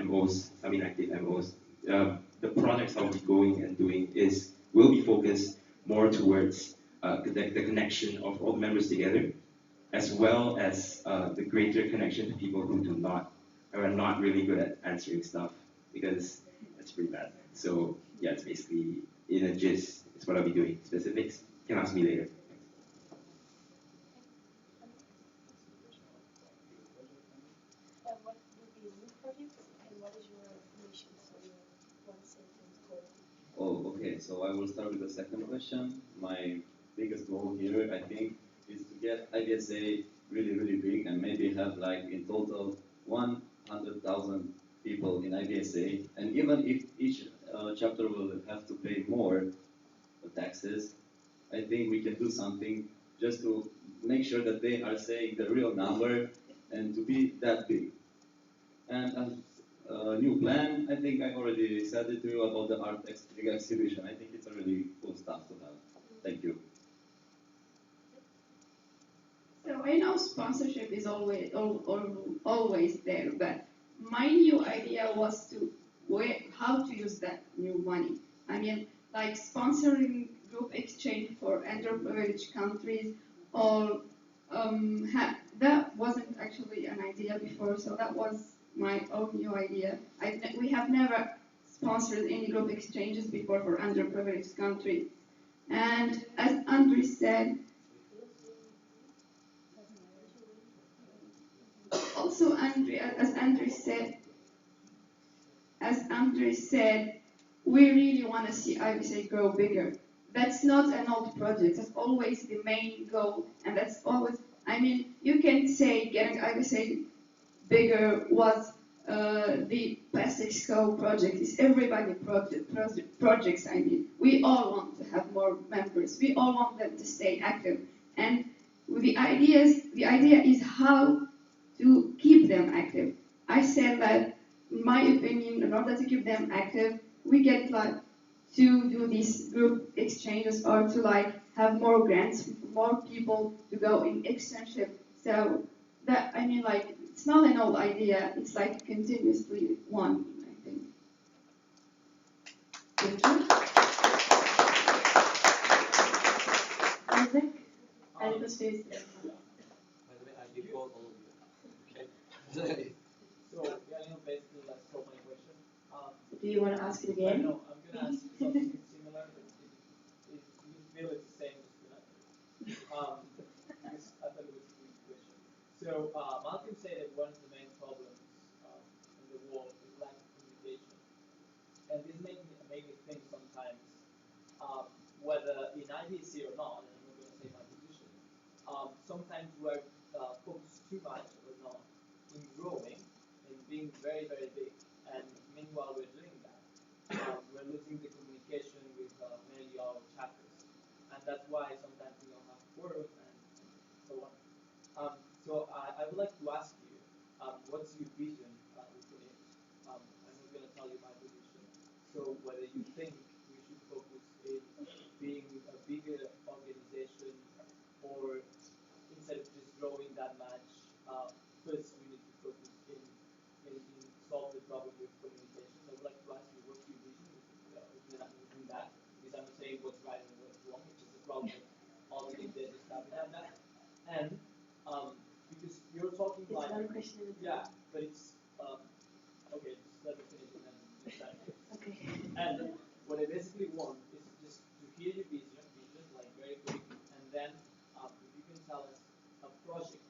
MOs, I mean active MOs. The projects I'll be going and doing will be focused more towards the connection of all the members together, as well as the greater connection to people who are not really good at answering stuff, because it's pretty bad. So yeah, it's basically in a gist. It's what I'll be doing. Specifics you can ask me later. What will be a new project, and what is your mission? So your one sentence goal. Oh, okay. So I will start with the second question. My biggest goal here, I think, is to get IVSA really, really big and maybe have like in total 100,000 people in IVSA. And even if each chapter will have to pay more taxes, I think we can do something just to make sure that they are saying the real number and to be that big. And as a new plan, I think I already said it to you about the art exhibition. I think it's a really cool stuff to have. Thank you. So I know sponsorship is always there, but my new idea was how to use that new money. I mean, like sponsoring group exchange for underprivileged countries, or that wasn't actually an idea before, so that was my own new idea. We have never sponsored any group exchanges before for underprivileged countries. And as Andrew said, also as Andrew said, we really want to see IVSA grow bigger. That's not an old project. That's always the main goal, and that's always. I mean, you can say getting IVSA bigger was the best Exco project. It's everybody projects. I mean, we all want to have more members. We all want them to stay active, and the idea is how to keep them active. I said that, in my opinion, in order to keep them active, we get like to do these group exchanges or to like have more grants, more people to go in externship. So that, I mean, like, it's not an old idea. It's like continuously one, I think. Thank you. Isaac, and it was face. By the way, I did both all of you. Okay. So, yeah, basically, like, so my question. Do you want to ask it I again? know, I'm going to ask you something similar, but if you feel it's the same, just gonna because I thought it was a good question. So, Malcolm said that one of the main problems in the world is lack of communication. And this made me think sometimes whether in IVSA or not, and I'm not going to say my position, sometimes we're focused too much or not in growing and being very, very big. And meanwhile, we're doing that. We're losing the communication with many of our chapters. And that's why sometimes we don't have work and so on. So I would like to ask you, what's your vision within it? I'm not going to tell you my position. So whether you think we should focus in being a bigger organization, or instead of just growing that much, first we need to focus in solve the problem with communication. I would like to ask you, what's your vision within that? Because I'm not saying what's right and what's wrong, it's just a problem that all the leaders have that. And because you're talking It's like one question. yeah, but it's okay. Just let me finish and then you start. Okay. And what I basically want is just to hear your vision like very quickly, and then if you can tell us a project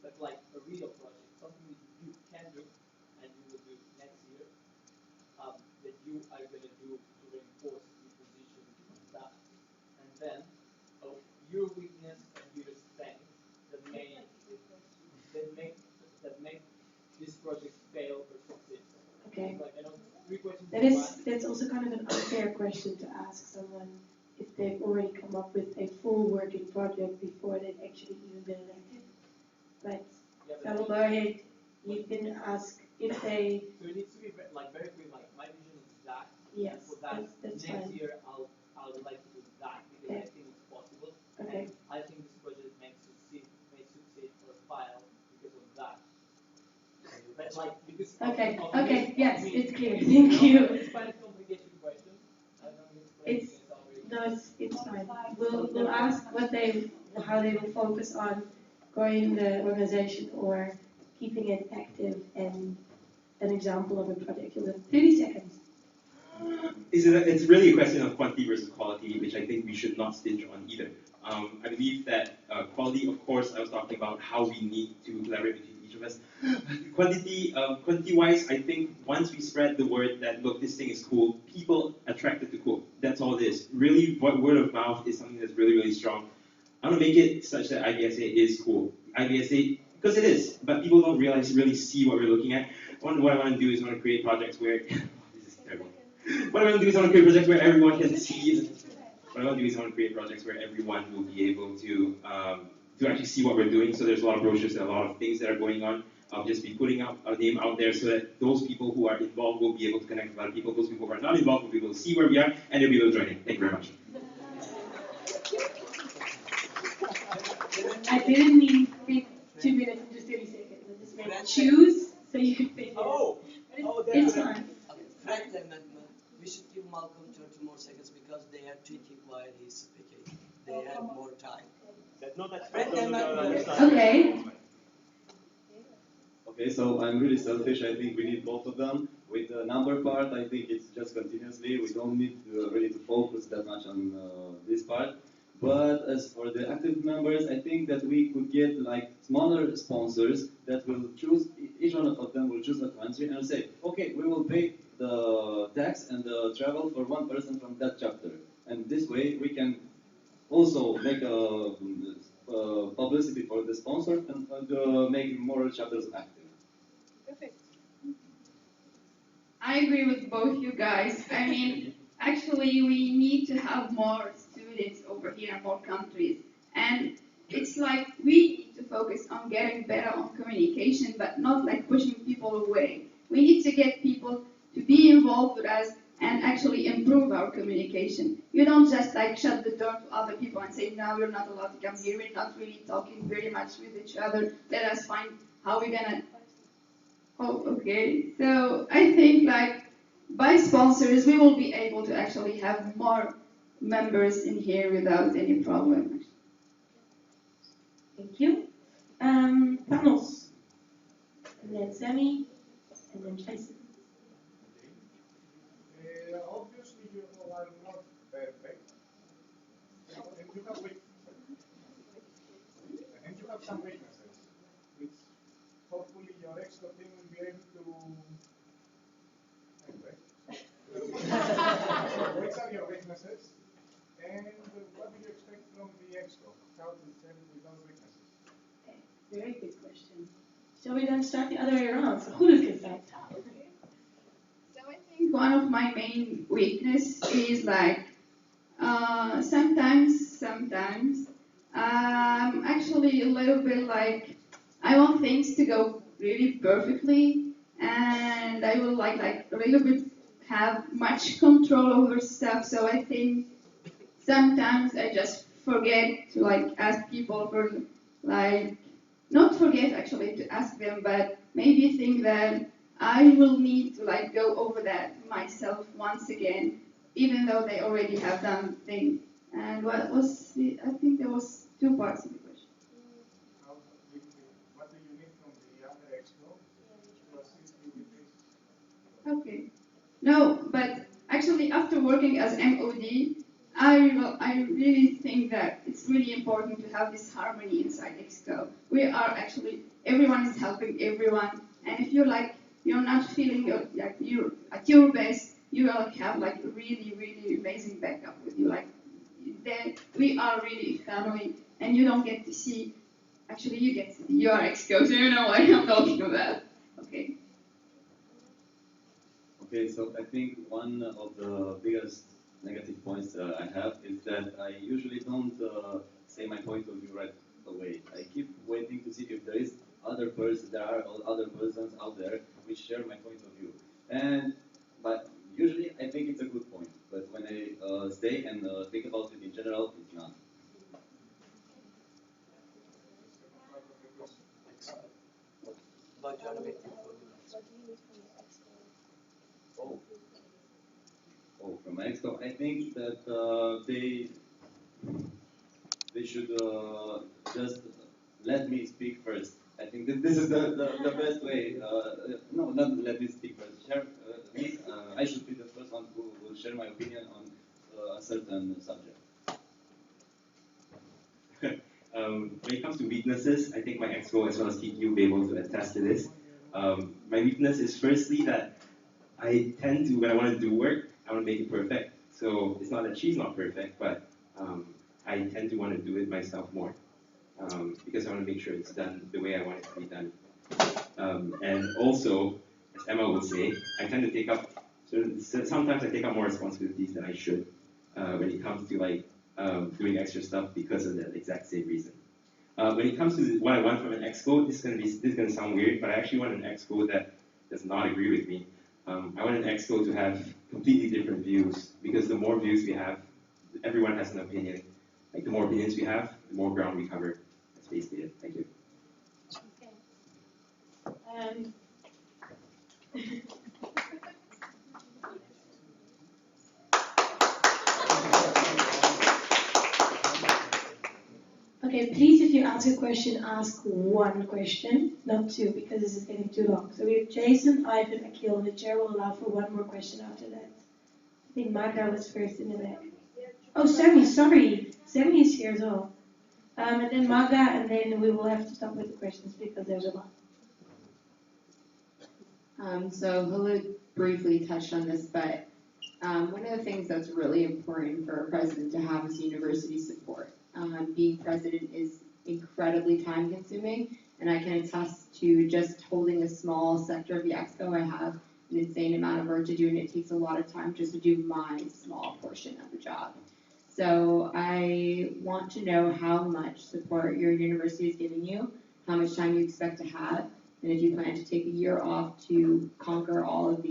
but like a real project, something that you can do and you will do next year, that you are gonna do to reinforce your position on that, and then your weakness and your strength that may that make that make this project fail or succeed. Okay. Like, three questions That in is, one. that's also kind of an unfair question to ask someone if they've already come up with a full working project before they've actually even been elected. But I will go ahead. You can ask if they. So it needs to be like very clear. Like my vision is that. Yes, And for that, that's next fine. year I would like to do that because Okay. I think it's possible. Okay. And I think this project may succeed or fail because of that. But like because Okay. of Okay. me, Yes, me. it's clear. Thank you. It's quite a complicated question. I don't know if It's no, it's fine. We'll ask how they will focus on growing the organization or keeping it active and an example of a project. You'll have 30 seconds. It's really a question of quantity versus quality, which I think we should not stinge on either. I believe that quality, of course, I was talking about how we need to collaborate between each of us. Quantity-wise, I think once we spread the word that, look, this thing is cool, people attracted to cool. That's all it is. Really, word of mouth is something that's really, really strong. I want to make it such that IVSA is cool. IVSA, because it is, but people don't really see what we're looking at. What I want to do is I want to create projects where, this is terrible. What I want to do is I want to create projects where everyone can see. What I want to do is I want to create projects where everyone will be able to actually see what we're doing. So there's a lot of brochures and a lot of things that are going on. I'll just be putting out our name out there so that those people who are involved will be able to connect with other people. Those people who are not involved will be able to see where we are and they'll be able to join in. Thank you very much. I didn't mean 2 minutes and just 30 seconds. I just meant choose so you could pick it. It's fine. Friendly amendment. We should give Malcolm 30 more seconds because they are tweeting while he's speaking. They have more time. Friendly amendment. Okay. Okay, so I'm really selfish. I think we need both of them. With the number part, I think it's just continuously. We don't need really to focus that much on this part. But as for the active members, I think that we could get like smaller sponsors that will choose, each one of them will choose a country and say, okay, we will pay the tax and the travel for one person from that chapter. And this way we can also make a publicity for the sponsor and make more chapters active. Perfect. I agree with both you guys. I mean, actually, we need to have more students over here in more countries. And it's like we need to focus on getting better on communication, but not like pushing people away. We need to get people to be involved with us and actually improve our communication. You don't just like shut the door to other people and say, no, you're not allowed to come here. We're not really talking very much with each other. Let us find how we're gonna. Oh, okay. So I think like by sponsors, we will be able to actually have more members in here without any problem. Thank you. Panels. And then Sammy. And then Jason. Obviously, you all are not perfect. And you have some weaknesses, which hopefully your exco team will be able to. Anyway. So which are your weaknesses? And what do you expect from the exco? How to deal with those weaknesses? Okay, very good question. Shall we then start the other way around? So who does get that? So I think one of my main weakness is like sometimes actually a little bit like I want things to go really perfectly and I will like a little bit have much control over stuff. So I think sometimes I just forget to like ask people for like not forget actually to ask them, but maybe think that I will need to like go over that myself once again, even though they already have done the thing. And what was I think there was two parts of the question. What do you need from the other exco to assist you with this? Okay. No, but actually after working as MOD, I really think that it's really important to have this harmony inside EXCO. We are actually everyone is helping everyone, and if you're not feeling you're at your best, you will have like a really amazing backup with you. Like then we are really family, and you don't get to see. Actually, you get to see your exco, so you know what I'm talking about. Okay. Okay, so I think one of the biggest negative points I have is that I usually don't say my point of view right away. I keep waiting to see if there are other persons out there which share my point of view. But usually I think it's a good point. But when I stay and think about it in general, it's not. What do you need from your exco? Oh. Oh, from my exco, I think that they should just let me speak first. I think that this is the best way. No, not let me speak first. I should be the first one who will share my opinion on a certain subject. When it comes to weaknesses, I think my exco as well as TQ will be able to attest to this. My weakness is firstly that I tend to, when I want to do work, I want to make it perfect. So it's not that she's not perfect, but I tend to want to do it myself more because I want to make sure it's done the way I want it to be done. And also, as Emma would say, I tend to take up, sometimes I take up more responsibilities than I should when it comes to like doing extra stuff because of that exact same reason. When it comes to what I want from an exco, this is gonna sound weird, but I actually want an exco that does not agree with me. I want an exco to have completely different views because the more views we have, everyone has an opinion. Like the more opinions we have, the more ground we cover. That's basically it. Thank you. Okay, please, if you ask a question, ask one question, not two, because this is getting too long. So we have Jason, Ivan, Akil, and the chair will allow for one more question after that. I think Magda was first in the back. Oh, Sammy, sorry. Sammy is here as well. And then Magda, and then we will have to stop with the questions because there's a lot. So Hulud briefly touched on this, but one of the things that's really important for a president to have is university support. Being president is incredibly time consuming, and I can attest to just holding a small sector of the expo. I have an insane amount of work to do, and it takes a lot of time just to do my small portion of the job. So I want to know how much support your university is giving you, how much time you expect to have, and if you plan to take a year off to conquer all of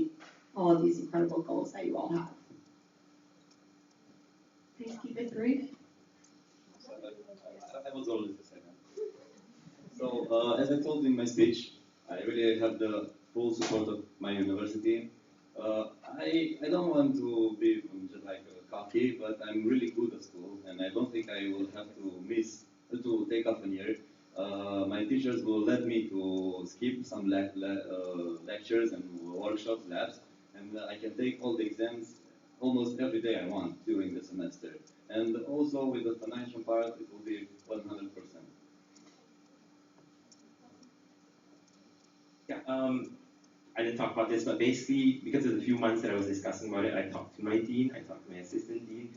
these incredible goals that you all have. Please keep it brief. I was always the second. So as I told in my speech, I really have the full support of my university. I don't want to be just like cocky, but I'm really good at school, and I don't think I will have to take off a year. My teachers will let me to skip some lectures and workshops, labs, and I can take all the exams almost every day I want during the semester. And also with the financial part, it will be 100%. Yeah, I didn't talk about this, but basically, because of the few months that I was discussing about it, I talked to my dean, I talked to my assistant dean,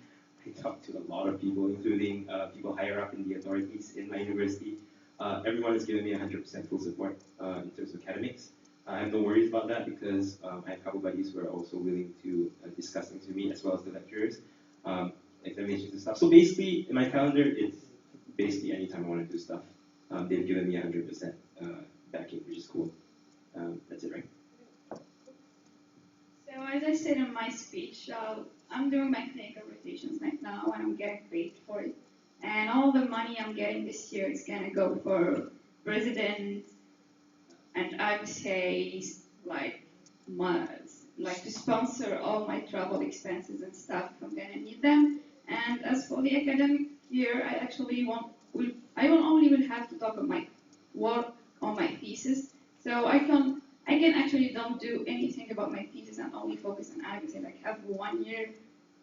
I talked to a lot of people, including people higher up in the authorities in my university. Everyone has given me 100% full support in terms of academics. I have no worries about that because I have a couple buddies who are also willing to discuss things with me, as well as the lecturers, examinations and stuff. So basically, in my calendar, it's basically anytime I want to do stuff. They've given me 100% backing, which is cool. That's it, right? So as I said in my speech, I'm doing my clinical rotations right now, and I'm getting paid for it. And all the money I'm getting this year is gonna go for president, and I would say like to sponsor all my travel expenses and stuff. I'm gonna need them. And as for the academic year, I will only will have to talk about my work on my thesis. So I can actually don't do anything about my thesis and only focus on IVSA. Like have 1 year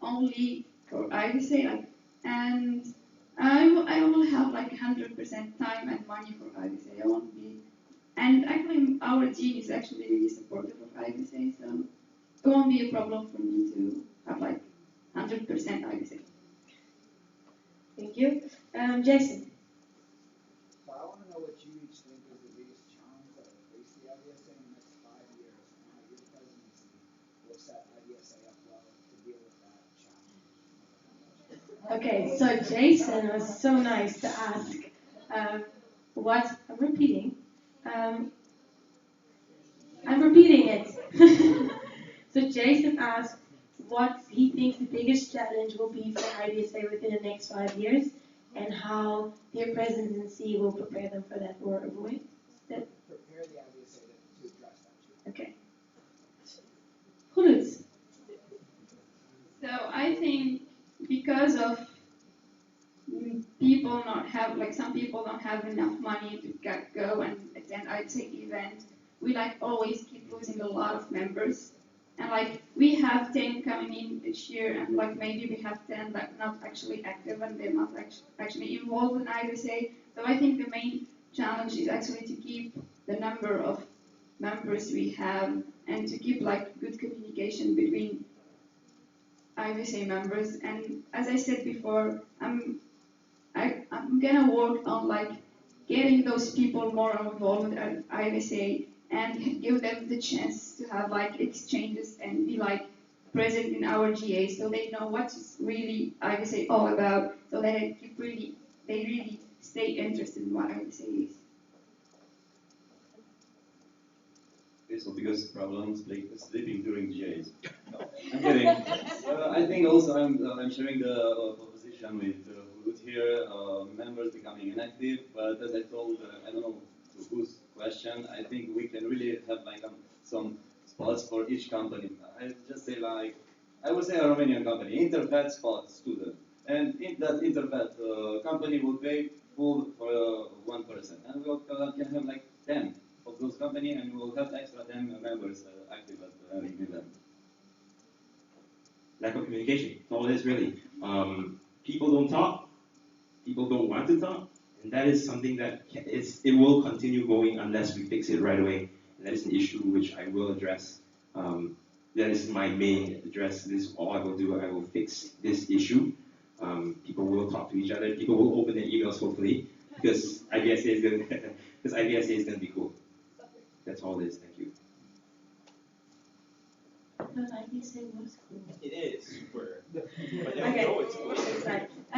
only for IVSA, and I will have like 100% time and money for IVSA. I won't be And actually, our team is actually really supportive of IVSA, so it won't be a problem for me to have like 100% IVSA. Thank you. Jason. So I want to know what you each think is the biggest challenge that will face the IVSA in the next 5 years, and how your presidency will set IVSA up well to deal with that challenge. Okay, so Jason was so nice to ask what I'm repeating. I'm repeating it. So Jason asked what he thinks the biggest challenge will be for IVSA within the next 5 years, and how their presidency will prepare them for that or avoid that. Prepare the IVSA to address that. Okay. Goed. So I think because of people not have, like some people don't have enough money to go and attend IVSA event, we like always keep losing a lot of members. And like we have 10 coming in each year, and like maybe we have 10 that not actually active and they're not actually involved in IVSA. So I think the main challenge is actually to keep the number of members we have and to keep like good communication between IVSA members. And as I said before, I'm gonna work on like getting those people more involved at IVSA and give them the chance to have like exchanges and be like present in our GA, so they know what's really IVSA all about, so that they really stay interested in what IVSA is. So biggest problems like sleeping during GAs. No, I'm kidding. I think also I'm sharing the position with Ruth here, members becoming inactive. But as I told, I don't know to whose question. I think we can really have like some spots for each company. I just say like I would say a Romanian company, Interfed spot student, and in that Interfed company will pay full for one person, and we can have like 10 of those company, and we will have extra 10 members active at the event. Lack of communication. That's all it is really. People don't talk. People don't want to talk, and that is something that it will continue going unless we fix it right away. And that is an issue which I will address. That is my main address. This is all I will do. I will fix this issue. People will talk to each other. People will open their emails hopefully, because IVSA is going to be cool. That's all it is. Thank you. But IVSA was cool. It is super. But they don't Okay. know it's cool. Exactly. I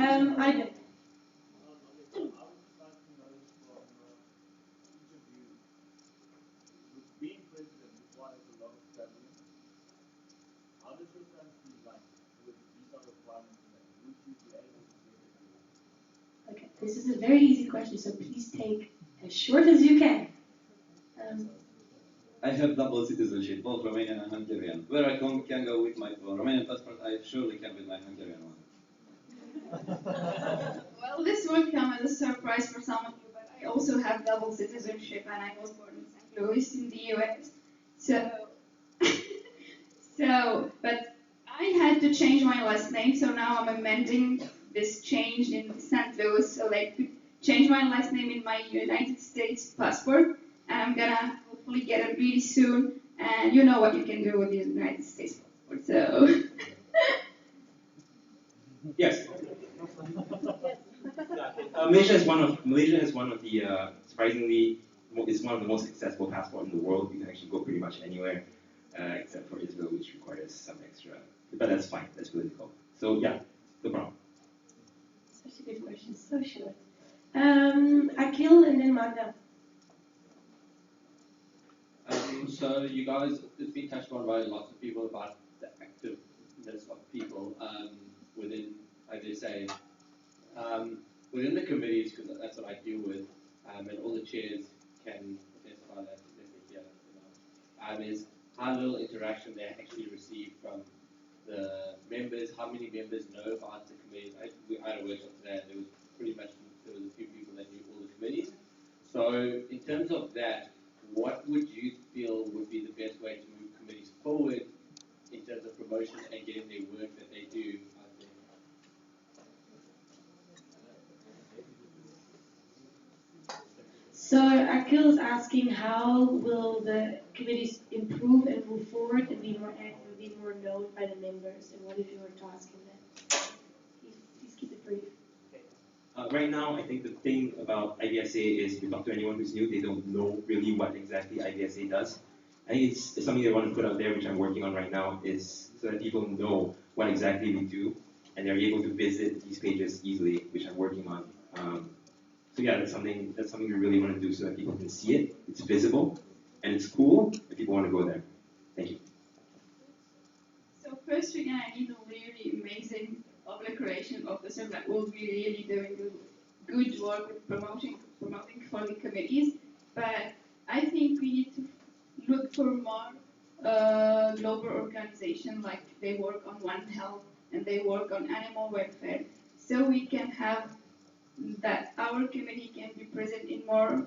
Being president requires a lot of traveling. How does your country like with visa requirements and that? Would you be able to get it? Okay, this is a very easy question, so please take as short as you can. I have double citizenship, both Romanian and Hungarian. Where I can go with my Romanian passport, I surely can with my Hungarian one. Well, this would come as a surprise for some of you, but I also have double citizenship, and I was born in St. Louis in the US. But I had to change my last name, so now I'm amending this change in St. Louis, so I could change my last name in my United States passport, and I'm gonna hopefully get it really soon. And you know what you can do with the United States passport, so. Yes. Malaysia is one of the surprisingly it's one of the most accessible passports in the world. You can actually go pretty much anywhere except for Israel, which requires some extra. But that's fine. That's political. So yeah, no problem. Such a good question. So short. Akil and then Magda. So you guys, it's been touched on by lots of people about the activeness of people within IVSA. Within the committees, because that's what I deal with, and all the chairs can testify that here, is how little interaction they actually receive from the members, how many members know about the committees. We had a workshop today, and there was a few people that knew all the committees. So in terms of that, what would you feel would be the best way to move committees forward in terms of promotion and getting their work that they do out there? So Akil is asking how will the committees improve and move forward and be more active and be more known by the members, and what is your task in that? Please keep it brief. Right now, I think the thing about IVSA is if you talk to anyone who's new, they don't know really what exactly IVSA does. I think it's something they want to put out there, which I'm working on right now, is so that people know what exactly we do, and they're able to visit these pages easily, which I'm working on. So yeah, that's something we really want to do so that people can see it, it's visible, and it's cool, and people want to go there. Thank you. So first we're gonna need a really amazing public relation officer that will be really doing good work with promoting for the committees. But I think we need to look for more global organizations like they work on One Health and they work on animal welfare, so we can have that our committee can be present in more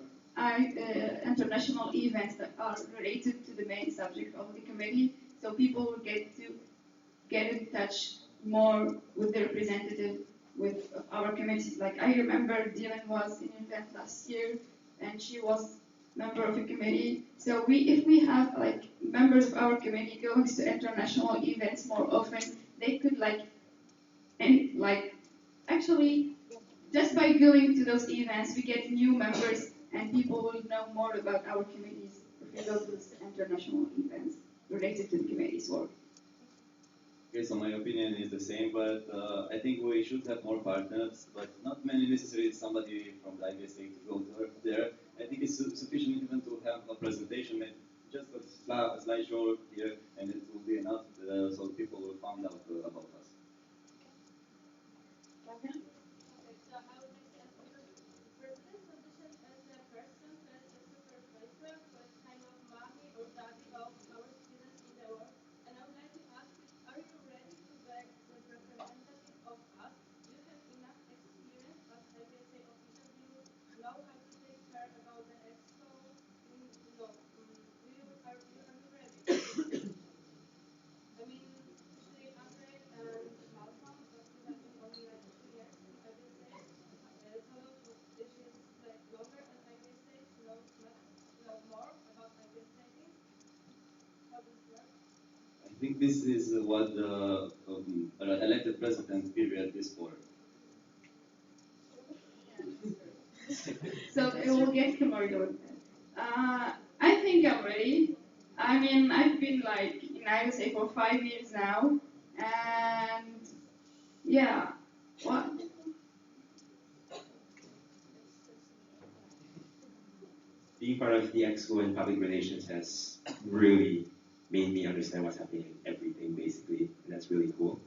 international events that are related to the main subject of the committee, so people will get in touch more with the representative with our committees. Like I remember Dylan was in an event last year, and she was member of a committee. So if we have like members of our committee going to international events more often, they could actually just by going to those events, we get new members and people will know more about our committees if we go to those international events related to the committee's work. Okay, so my opinion is the same, but I think we should have more partners, but not many necessarily somebody from the IVSA to go there. I think it's sufficient even to have a presentation, just a slideshow here, and it will be enough so people will find out about us. I think this is what the elected president period is for. So it will get tomorrow. I think I'm ready. I mean, I've been like in IVSA for 5 years now, and yeah, what? Being part of the Exco and public relations has really made me understand what's happening in everything, basically, and that's really cool.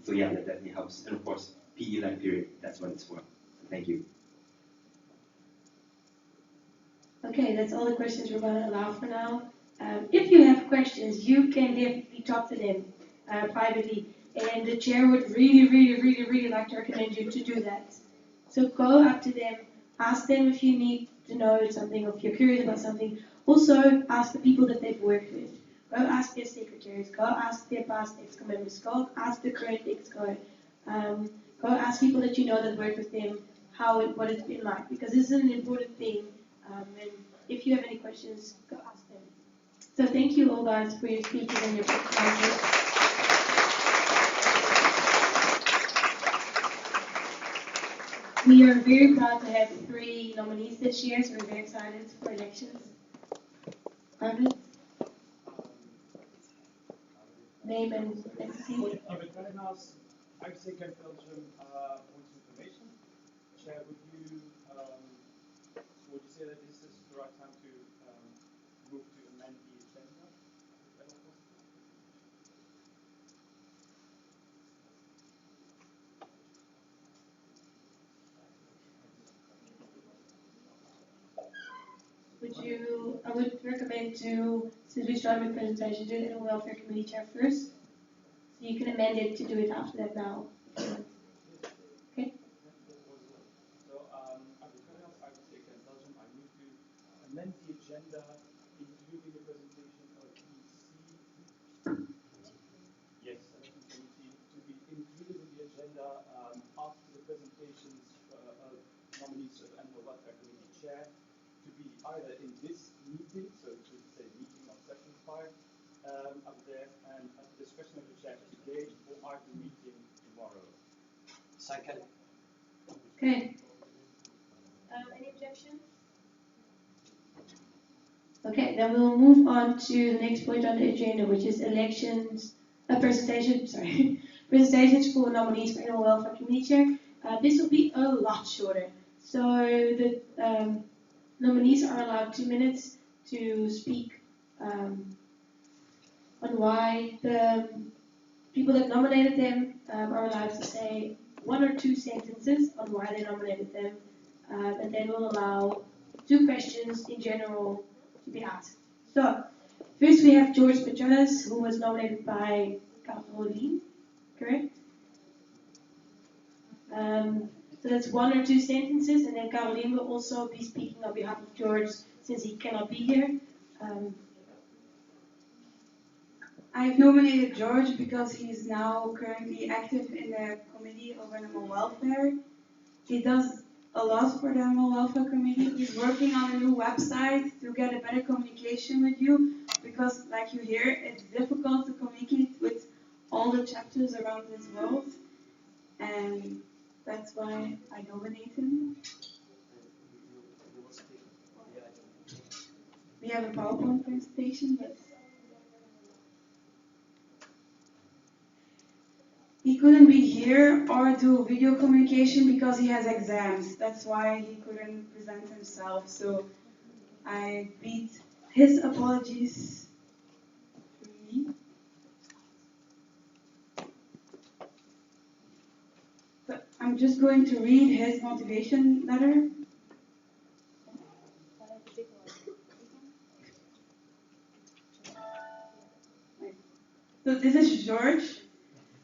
So yeah, that definitely helps. And of course, PE that period, that's what it's for. So thank you. Okay, that's all the questions we're going to allow for now. If you have questions, you can definitely talk to them privately, and the chair would really like to recommend you to do that. So go up to them, ask them if you need to know something, or if you're curious about something. Also, ask the people that they've worked with. Go ask their secretaries, go ask their past EXCO members, go ask the current EXCO, go ask people that you know that worked with them, what it's been like, because this is an important thing, and if you have any questions, go ask them. So thank you all guys for your speeches and your performances. We are very proud to have 3 nominees this year, so we're very excited for elections. Arvid? Name and entity. Arvid Bergnas, IVSA Belgium, points of information. Chair, would you say that this is the right time to move to amend the agenda? Is that possible? I would recommend to, since we started with presentation, do the Animal Welfare Committee chair first. So you can amend it to do it after that now. Okay? So, Arvid Bergnas, IVSA Belgium, I move to amend the agenda, including the presentation of EC. Yes, election committee to be included in the agenda after the presentations of nominees of the Animal Welfare Committee chair, to be either in this meeting, so it should say meeting or session 5 up there, and at the discretion of the chair today or at the meeting tomorrow. Second. Okay. Any objection? Okay, then we'll move on to the next point on the agenda, which is elections, presentations for nominees for Animal Welfare Committee Chair. This will be a lot shorter. So the nominees are allowed 2 minutes to speak on why the people that nominated them are allowed to say 1 or 2 sentences on why they nominated them, and then we'll allow 2 questions in general to be asked. So, first we have George Petronas, who was nominated by Caroline, correct? So that's 1 or 2 sentences, and then Caroline will also be speaking on behalf of George since he cannot be here. I've nominated George because he's now currently active in the Committee of Animal Welfare. He does a lot for the Animal Welfare Committee. He's working on a new website to get a better communication with you because, like you hear, it's difficult to communicate with all the chapters around this world, and that's why I nominate him. We have a PowerPoint presentation, but he couldn't be here or do video communication because he has exams. That's why he couldn't present himself. So I beat his apologies to me. So I'm just going to read his motivation letter. So this is George.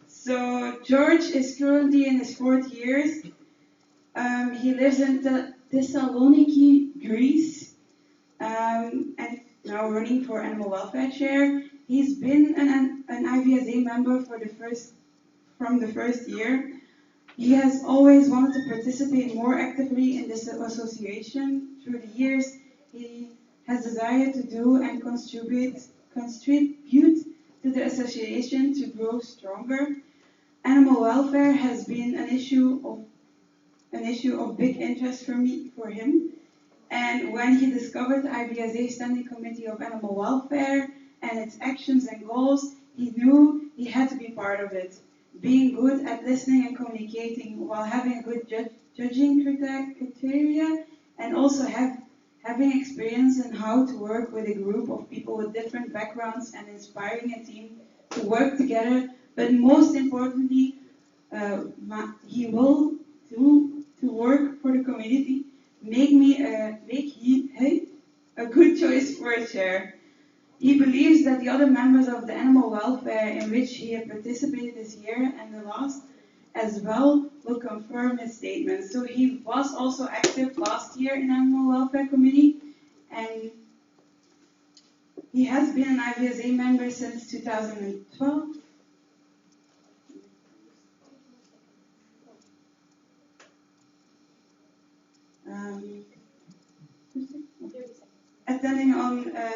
So George is currently in his 4th year. He lives in Thessaloniki, Greece, and now running for Animal Welfare Chair. He's been an IVSA member from the first year. He has always wanted to participate more actively in this association. Through the years, he has desired to do and contribute to the association to grow stronger. Animal welfare has been an issue of big interest for him. And when he discovered the IVSA Standing Committee of Animal Welfare and its actions and goals, he knew he had to be part of it. Being good at listening and communicating while having a good judging criteria, and also having experience in how to work with a group of people with different backgrounds and inspiring a team to work together. But most importantly, he will do to work for the community, make he a good choice for a chair. He believes that the other members of the animal welfare in which he had participated this year and the last as well will confirm his statement. So he was also active last year in Animal Welfare Committee, and he has been an IVSA member since 2012.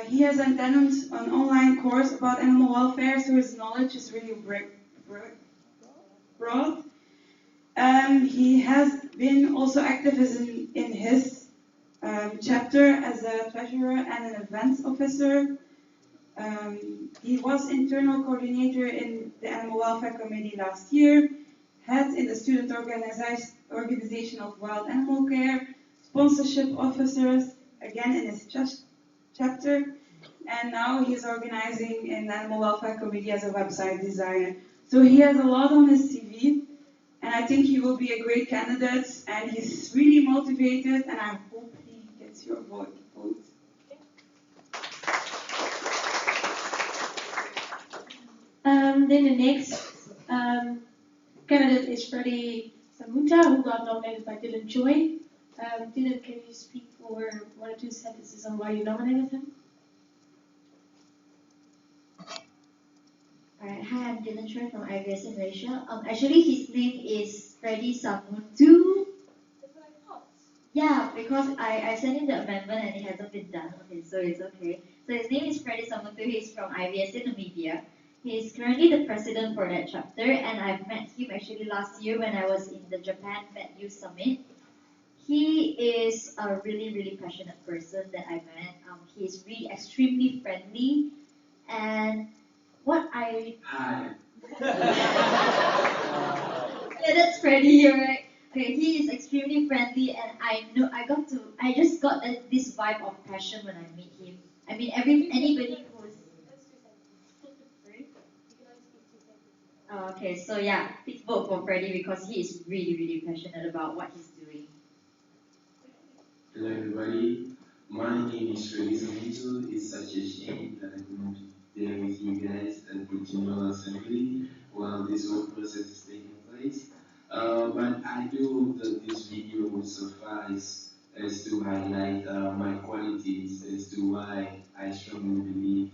He has attended an online course about animal welfare, so his knowledge is really broad. He has been also active in his chapter as a treasurer and an events officer. He was internal coordinator in the Animal Welfare Committee last year, head in the student organization of Wild Animal Care, sponsorship officers, again in his chapter, and now he is organizing in the Animal Welfare Committee as a website designer. So he has a lot on his CV, and I think he will be a great candidate, and he's really motivated, and I hope he gets your vote. Then the next candidate is Freddie Samuta, who got nominated by Dylan Choi. Dylan, can you speak for 1 or 2 sentences on why you nominated him? Alright, hi, I'm Dylan Choi from IVSA Malaysia. Actually, his name is Freddie Samutu. Yeah, because I sent in the amendment and it hasn't been done. Okay, so it's okay. So his name is Freddy Samutu. He's from IVSA Namibia. He's currently the president for that chapter, and I've met him actually last year when I was in the Japan Pet Youth Summit. He is a really, really passionate person that I met. He's really extremely friendly, and what I Hi. yeah, that's Freddy, you're right. Okay, he is extremely friendly, and I just got this vibe of passion when I meet him. I mean, anybody who's. Okay, so yeah, please vote for Freddy because he is really, really passionate about what he's doing. Hello everybody, my name is Freddy Zamizu. It's such a shame that I couldn't be there with you guys at the General Assembly while this whole process is taking place. But I do hope that this video will suffice as to highlight my qualities as to why I strongly believe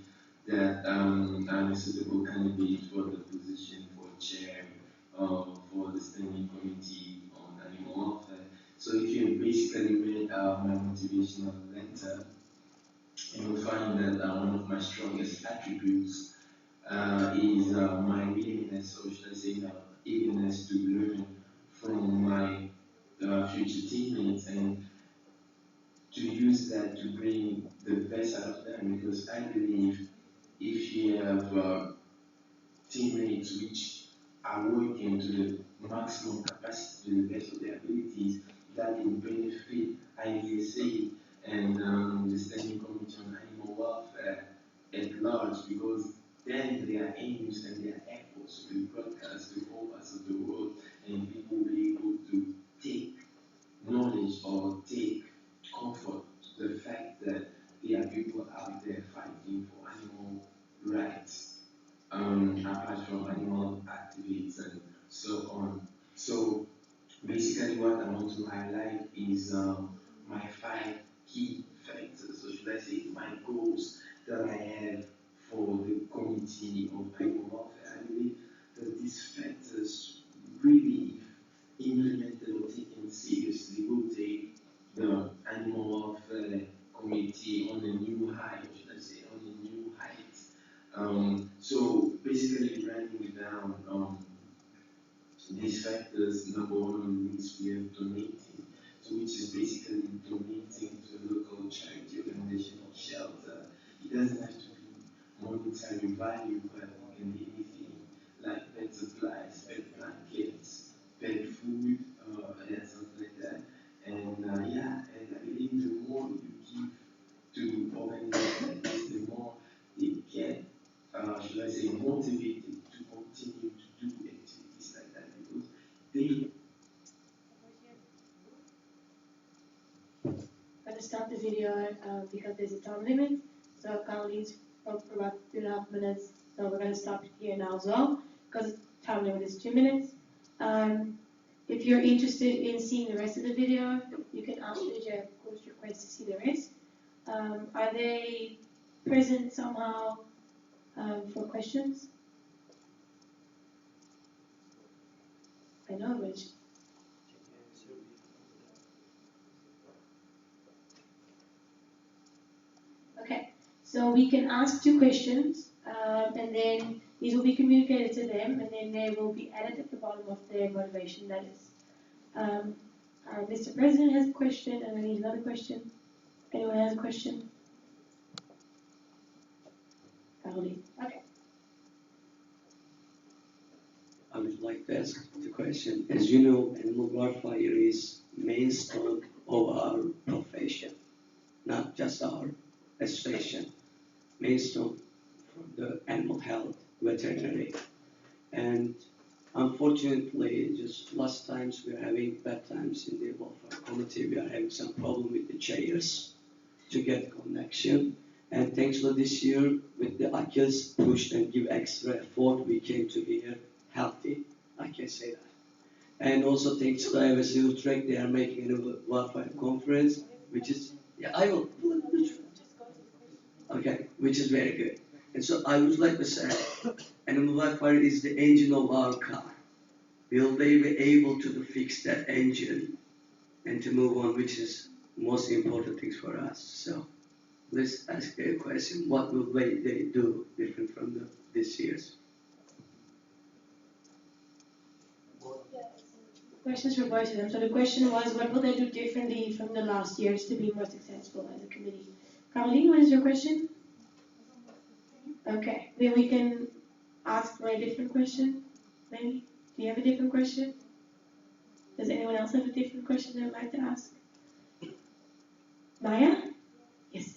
that I'm a suitable candidate for the position for chair for the standing committee on animal welfare. So if you basically read my motivational letter, you will find that one of my strongest attributes is my willingness, or should I say, eagerness to learn from my future teammates and to use that to bring the best out of them. Because I believe if you have teammates which are working to the maximum capacity, to the best of their abilities, that will benefit IVSA and the Standing Committee on Animal Welfare at large, because then their aims and their efforts will be broadcast to all parts of the world, and people will be able to take knowledge or take comfort to the fact that there are people out there fighting for animal rights, apart from animal activities and so on. So basically what I want to highlight is my 5 key factors, or should I say my goals that I have for the Committee of Animal Welfare. I believe that these factors really, if implemented or taken seriously, will take the Animal Welfare Committee on a new high, or should I say on a new height. So basically writing down these factors, number one on the list, we have donating, so which is basically donating to a local charity organization or shelter. It doesn't have to be monetary value, but it can be anything like pet supplies, pet blankets, pet food, and something like that. And yeah, and I believe the more you give to organizations like this, the more they get, should I say, motivated to continue to do activities like that, because they. I'm gonna stop the video because there's a time limit. So Caroline spoke for about 2.5 minutes. So we're gonna stop it here now as well because the time limit is 2 minutes. If you're interested in seeing the rest of the video, you can ask Lydia, of course, request to see the rest. Are they present somehow for questions? I know, Rich. Okay, so we can ask 2 questions, and then these will be communicated to them, and then they will be added at the bottom of their motivation letters. Mr. President has a question, and then he's another question. Anyone has a question? Caroline. Okay. I would like to ask the question. As you know, animal welfare is mainstone of our profession, not just our association. Mainstone from the animal health, veterinary. And unfortunately, just last times we are having bad times in the welfare committee. We are having some problem with the chairs to get connection. And thanks for this year, with the Achilles push and give extra effort, we came to here healthy. I can say that. And also thanks to IVSA Utrecht, they are making a welfare conference, which is, yeah, I will. Okay, which is very good. And so I would like to say, animal welfare is the engine of our car. Will they be able to fix that engine? and to move on, which is most important things for us. So let's ask a question: what will they do different from this year's? Questions for both of them. So the question was, what will they do differently from the last years to be more successful as a committee? Caroline, what is your question? Okay, then we can ask for a different question, maybe? Do you have a different question? Does anyone else have a different question they would like to ask? Maya? Yes.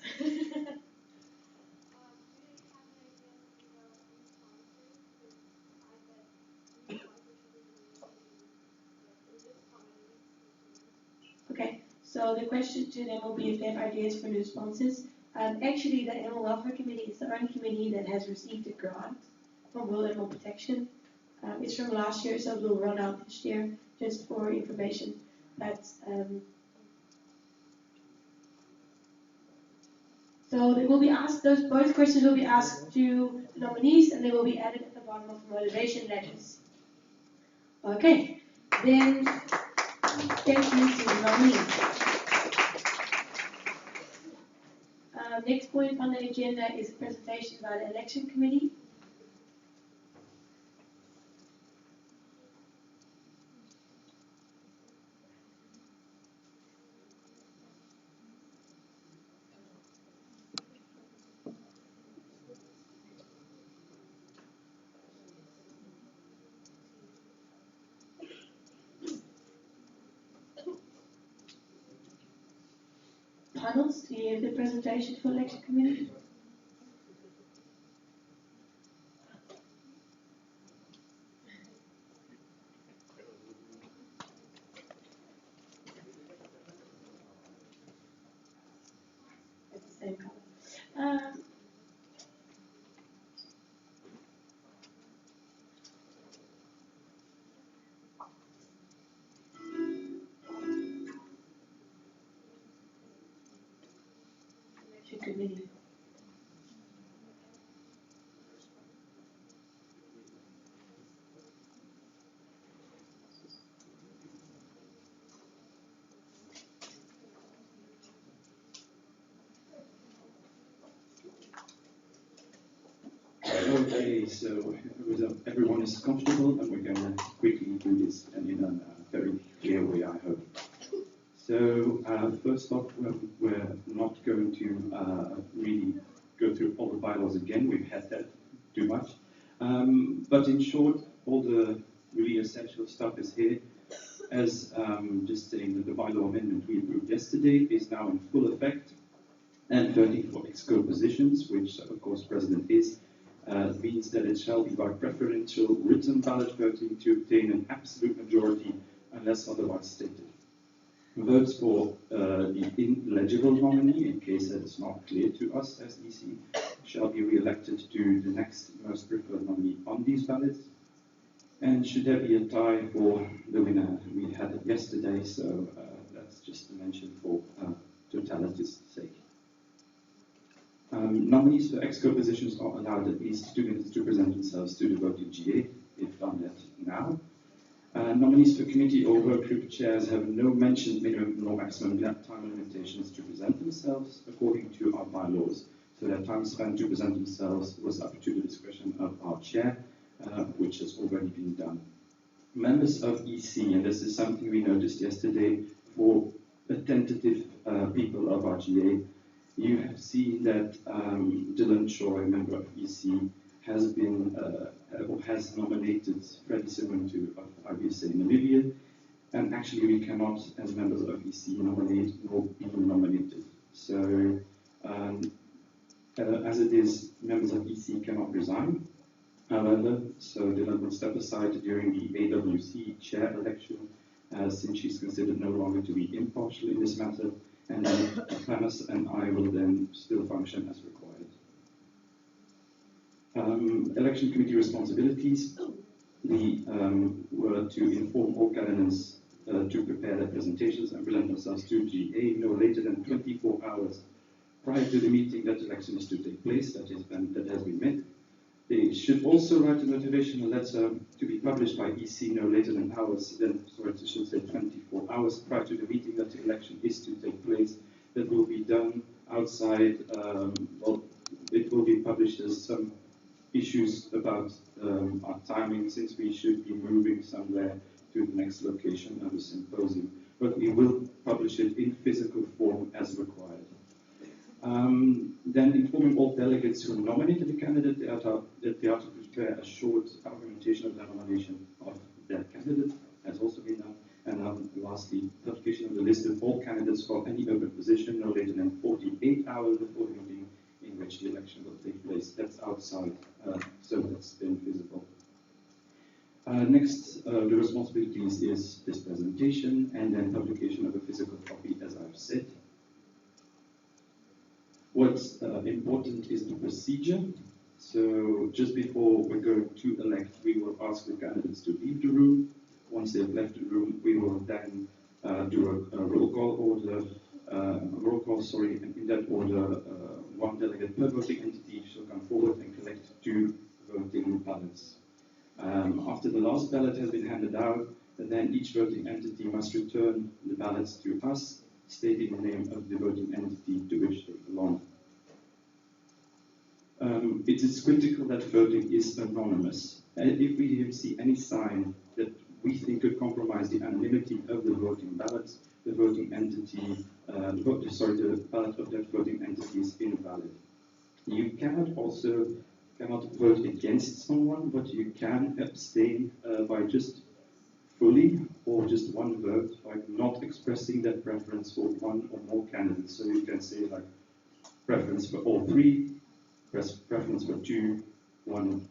Okay, so the question to them will be if they have ideas for new sponsors. Actually, the Animal Welfare Committee is the only committee that has received a grant from World Animal Protection. It's from last year, so it will run out this year, just for information. But so they will be asked, both questions will be asked to the nominees, and they will be added at the bottom of the motivation letters. Okay, then thank you to the nominees. Next point on the agenda is a presentation by the election committee. Panels, do you have the presentation for election committee? It's the same color. Election committee. Okay, so everyone is comfortable, and we're going to quickly do this and in a very clear way, I hope. So first off, we're not going to really go through all the bylaws again. We've had that too much. But in short, all the really essential stuff is here. As just saying that the bylaw amendment we approved yesterday is now in full effect, and voting for exco positions, which of course President is, means that it shall be by preferential written ballot voting to obtain an absolute majority unless otherwise stated. Votes for the ineligible nominee, in case that is not clear to us as EC, shall be re-elected to the next most preferred nominee on these ballots. And should there be a tie for the winner, we had it yesterday, so that's just to mention for totality's sake. Nominees for exco positions are allowed at least 2 minutes to present themselves to the voting GA, if done that now. Nominees for committee or work group chairs have no mentioned minimum nor maximum time limitations to present themselves according to our bylaws. So their time spent to present themselves was up to the discretion of our chair, which has already been done. Members of EC, and this is something we noticed yesterday for attentive people of our GA, you have seen that Dylan Shaw, a member of EC, has been has nominated Freddie Simontu of IVSA Namibia, and actually we cannot, as members of EC, nominate nor be nominated. So, as it is, members of EC cannot resign. However, so Dylan will step aside during the AWC chair election, since she's considered no longer to be impartial in this matter, and then Clemens and I will then still function as required. Election committee responsibilities. We were to inform all candidates to prepare their presentations and present themselves to GA no later than 24 hours prior to the meeting that election is to take place. That has been met. They should also write a motivational letter to be published by EC no later than 24 hours prior to the meeting that the election is to take place. That will be done outside, well, it will be published as some issues about our timing, since we should be moving somewhere to the next location of the symposium. But we will publish it in physical form as required. Then informing all delegates who nominated the candidate that they are to prepare a short argumentation of the nomination of that candidate, has also been done. And lastly, publication of the list of all candidates for any open position no later than 48 hours before the meeting in which the election will take place. That's outside, so that's been visible. Next, the responsibilities is this presentation and then publication of a physical copy, as I've said. What's important is the procedure. So just before we're going to elect, we will ask the candidates to leave the room. Once they've left the room, we will then do a roll call and in that order, one delegate per voting entity shall come forward and collect 2 voting ballots. After the last ballot has been handed out, then each voting entity must return the ballots to us, stating the name of the voting entity to which they belong. It is critical that voting is anonymous. And if we see any sign that we think could compromise the anonymity of the voting ballots, the voting entity, the ballot of that voting entity is invalid. You cannot vote against someone, but you can abstain by just fully or just one vote, like not expressing that preference for one or more candidates. So you can say like preference for all 3, preference for 2, 1.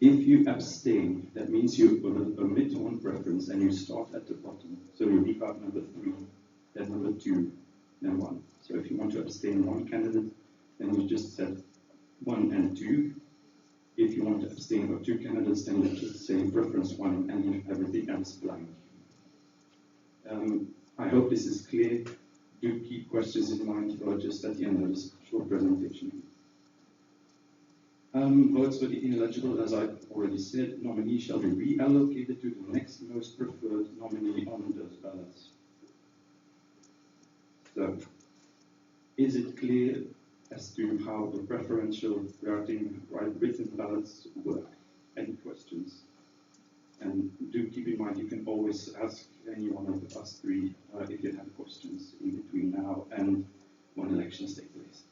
If you abstain, that means you omit one preference and you start at the bottom. So you leave out number 3, then number 2, then 1. So if you want to abstain one candidate, then you just set 1 and 2. If you want to abstain for 2 candidates, then you just say preference 1 and leave everything else blank. I hope this is clear. Do keep questions in mind for just at the end of this short presentation. Votes for the ineligible, as I've already said, nominees shall be reallocated to the next most preferred nominee on those ballots. So, is it clear as to how the preferential written ballots work? Any questions? And do keep in mind you can always ask any one of us 3 if you have questions in between now and when elections take place.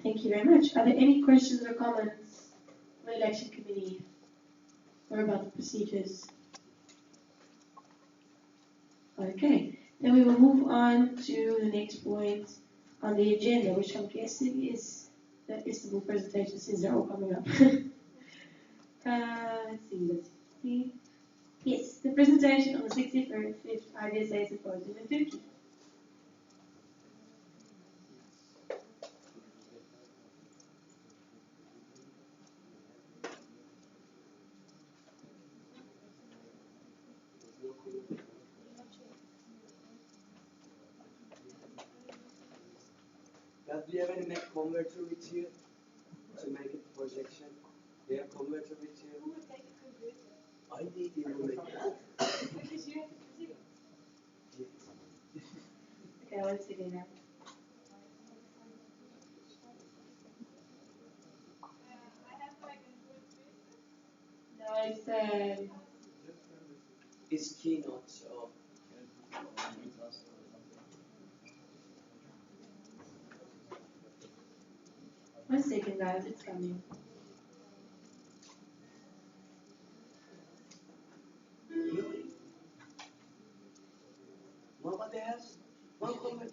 Thank you very much. Are there any questions or comments for the election committee or about the procedures? Okay, then we will move on to the next point on the agenda, which I'm guessing is the Istanbul presentation, since they're all coming up. Let's see. Yes, the presentation on the 65th IVSA Symposium in Turkey. Do you have any Mac converter with you to make it projection? Do you have converter with you? Who would take a computer? I need you to make Because you have to do. Okay, let's see now. No, it's keynote, so. One second, guys, it's coming. Really? Nobody has one comment.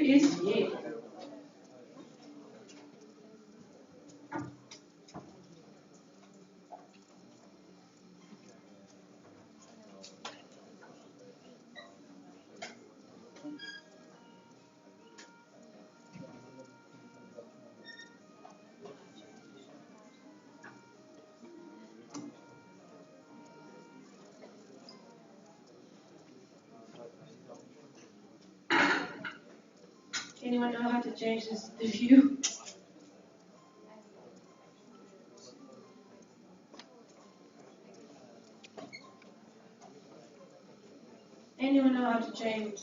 is here. Anyone know how to change the view? Anyone know how to change?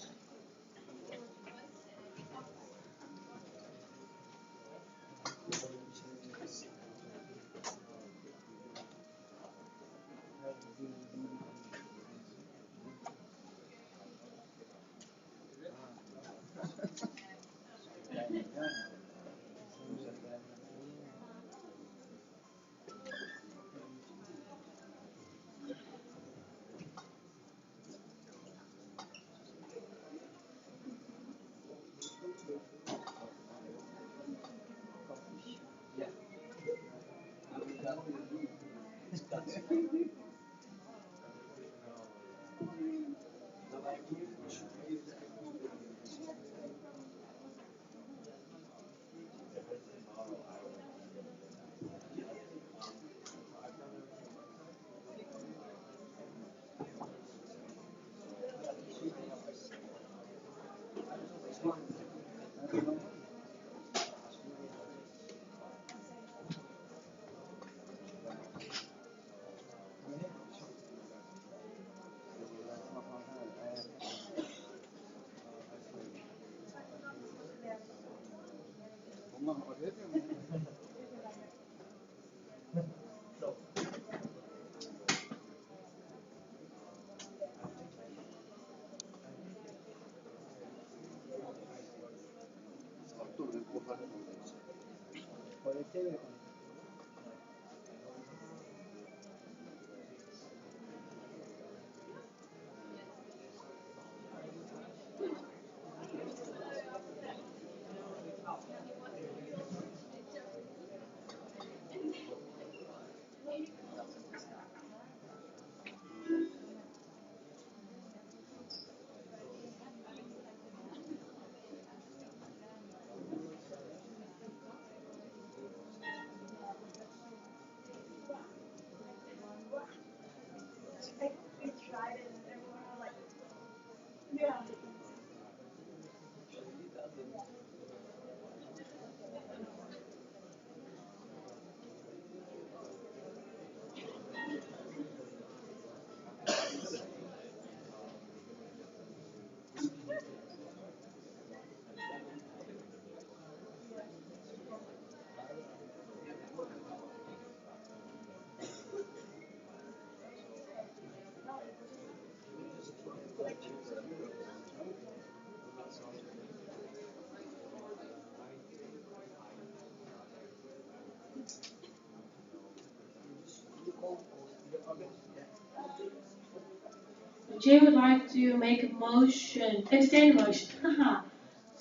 The chair would like to make a motion, entertain a motion,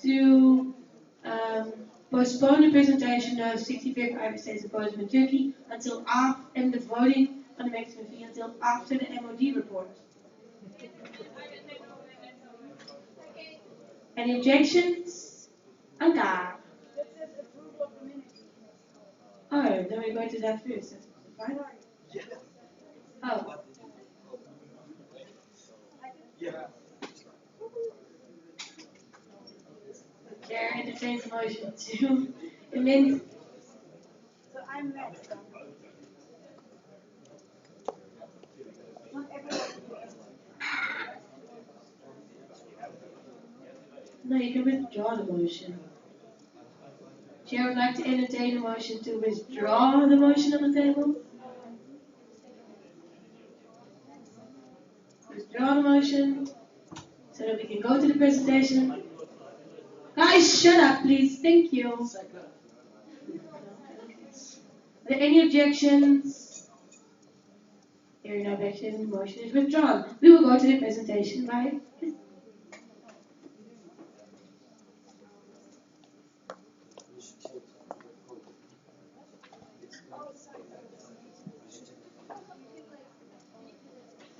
to postpone the presentation of 65th IVSA Symposium in Turkey until after, and the voting on the maximum fee until after the MOD report. Any objections? Anka. Oh, then we go to that first. That's fine. Oh. Chair entertains a motion to amend. So I'm next. No, you can withdraw the motion. Chair would like to entertain a motion to withdraw the motion on the table. Withdraw the motion so that we can go to the presentation. Guys, shut up, please. Thank you. Are there any objections? Hearing no objection, the motion is withdrawn. We will go to the presentation, right?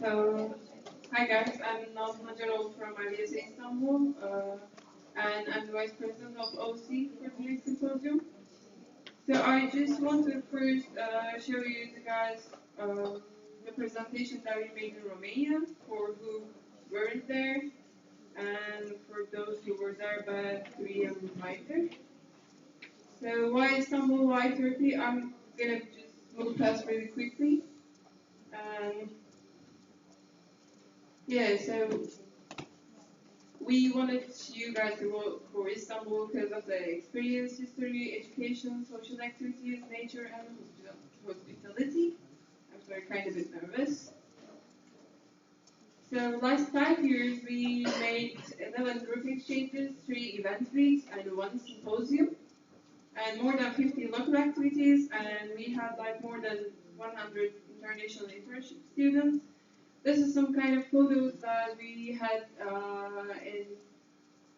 So, hi guys, I'm Nazma Jalal from IVSA Istanbul, and I'm the Vice President of OC for the next symposium. So I just want to first show you guys the presentation that we made in Romania for who weren't there, and for those who were there but we invited. So why Istanbul, why Turkey? I'm gonna just move past really quickly. Yeah, so we wanted you guys to vote for Istanbul because of the experience, history, education, social activities, nature, and hospitality. I'm sorry, kind of a bit nervous. So last 5 years we made 11 group exchanges, 3 event weeks, and 1 symposium, and more than 50 local activities, and we had like more than 100 international internship students. This is some kind of photos that we had in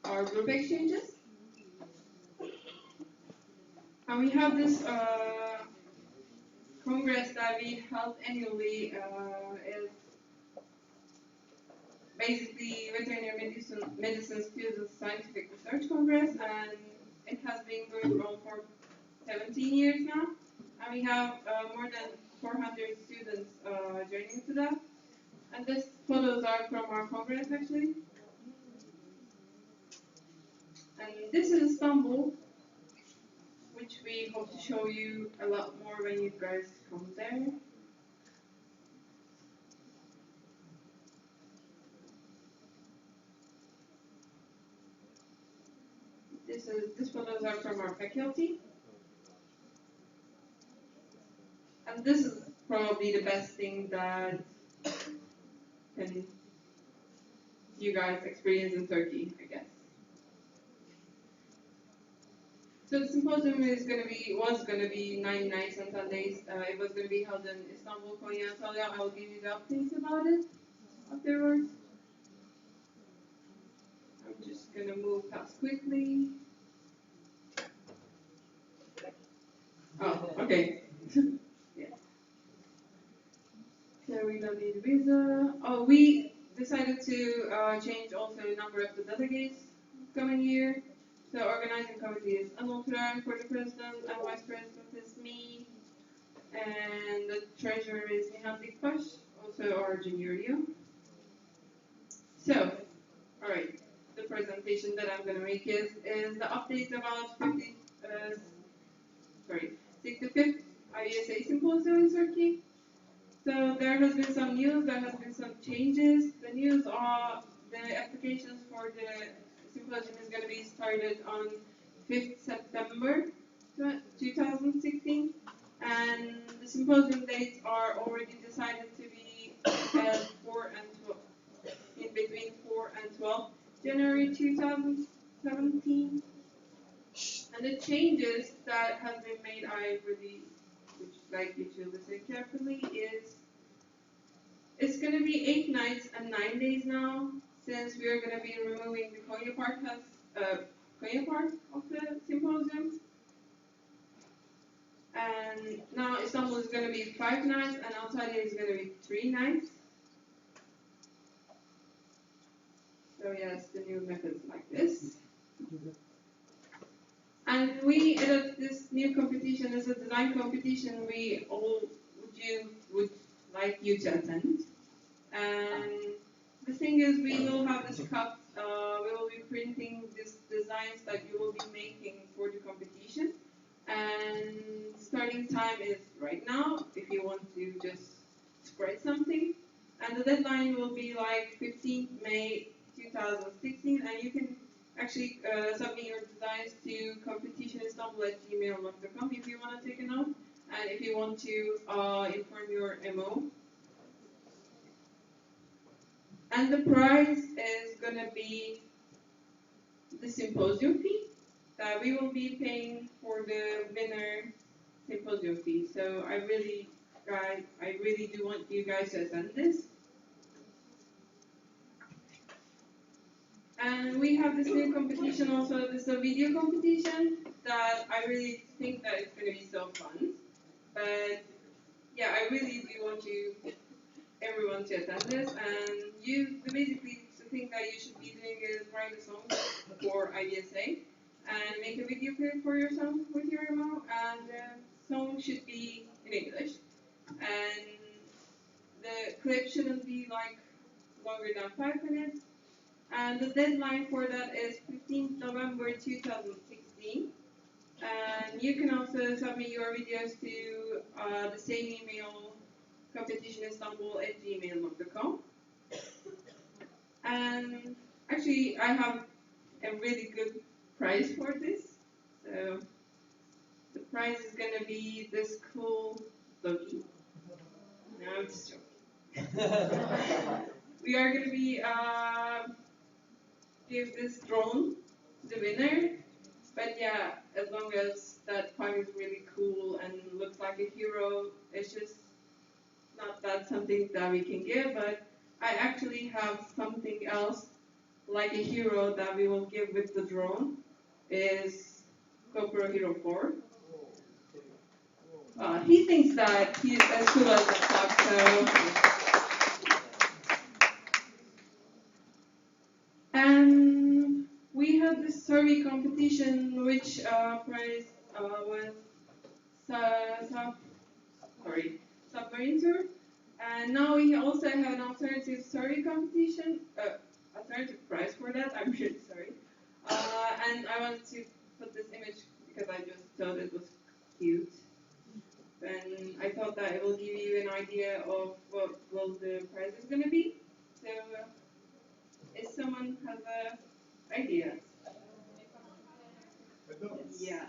our group exchanges. And we have this congress that we held annually. Is basically Veterinary Medicine Students Scientific Research Congress, and it has been going on for 17 years now. And we have more than 400 students joining to that. And these photos are from our congress actually. And this is Istanbul, which we hope to show you a lot more when you guys come there. These photos are from our faculty. And this is probably the best thing that can you guys experience in Turkey, I guess. So the symposium was gonna be 9 nights and 10 days. It was gonna be held in Istanbul, Konya, Antalya. I'll give you the updates about it afterwards. I'm just gonna move past quickly. Oh, okay. Yeah. So we don't need a visa. Oh, we decided to change also the number of the delegates coming year. So organizing committee is Anil Turan for the president, and vice president is me, and the treasurer is Nihan Dikbaş, also our junior year. So, alright, the presentation that I'm gonna make is the update about 65th IVSA symposium in Turkey. So there has been some news, there has been some changes. The news are the applications for the symposium is going to be started on 5th September 2016, and the symposium dates are already decided to be 4 and 12, in between 4 and 12 January 2017. And the changes that have been made, I really would like you to listen carefully, is it's going to be 8 nights and 9 days now, since we are going to be removing the Konya part of the symposium. And now Istanbul is going to be 5 nights, and Antalya is going to be 3 nights. So yes, the new method is like this. And we added this new competition as a design competition. We all would like you to attend. And the thing is, we will have this cup. We will be printing these designs that you will be making for the competition. And starting time is right now, if you want to just spread something. And the deadline will be like 15th May 2016, and you can actually submit your designs to competitionistanbul@gmail.com if you want to take a note, and if you want to inform your MO. And the prize is going to be the symposium fee that we will be paying for the winner symposium fee. So I really do want you guys to attend this. And we have this new competition also. This is a video competition that I really think that it's going to be so fun. But yeah, I really do want you everyone to attend this, and basically the thing that you should be doing is write a song for IVSA and make a video clip for your song with your emo, and the song should be in English, and the clip shouldn't be like longer than 5 minutes, and the deadline for that is 15th November 2016. And you can also submit your videos to the same email, competitionistanbul@gmail.com. And actually, I have a really good prize for this. So the prize is gonna be this cool doggy. No, I'm just joking. We are gonna be give this drone to the winner. But yeah, as long as that pug is really cool and looks like a hero, it's just not that something that we can give. But I actually have something else like a hero that we will give with the drone. Is GoPro Hero 4. He thinks that he's as cool as a pug, so. And we had this survey competition, which prize was submarine tour. And now we also have an alternative survey competition, alternative prize for that. I'm really sorry. And I wanted to put this image because I just thought it was cute. And I thought that it will give you an idea of what the prize is going to be. So, if someone has an idea. Yeah.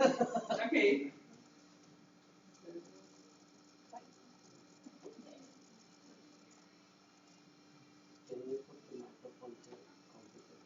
Okay. Can you put the microphone to computer?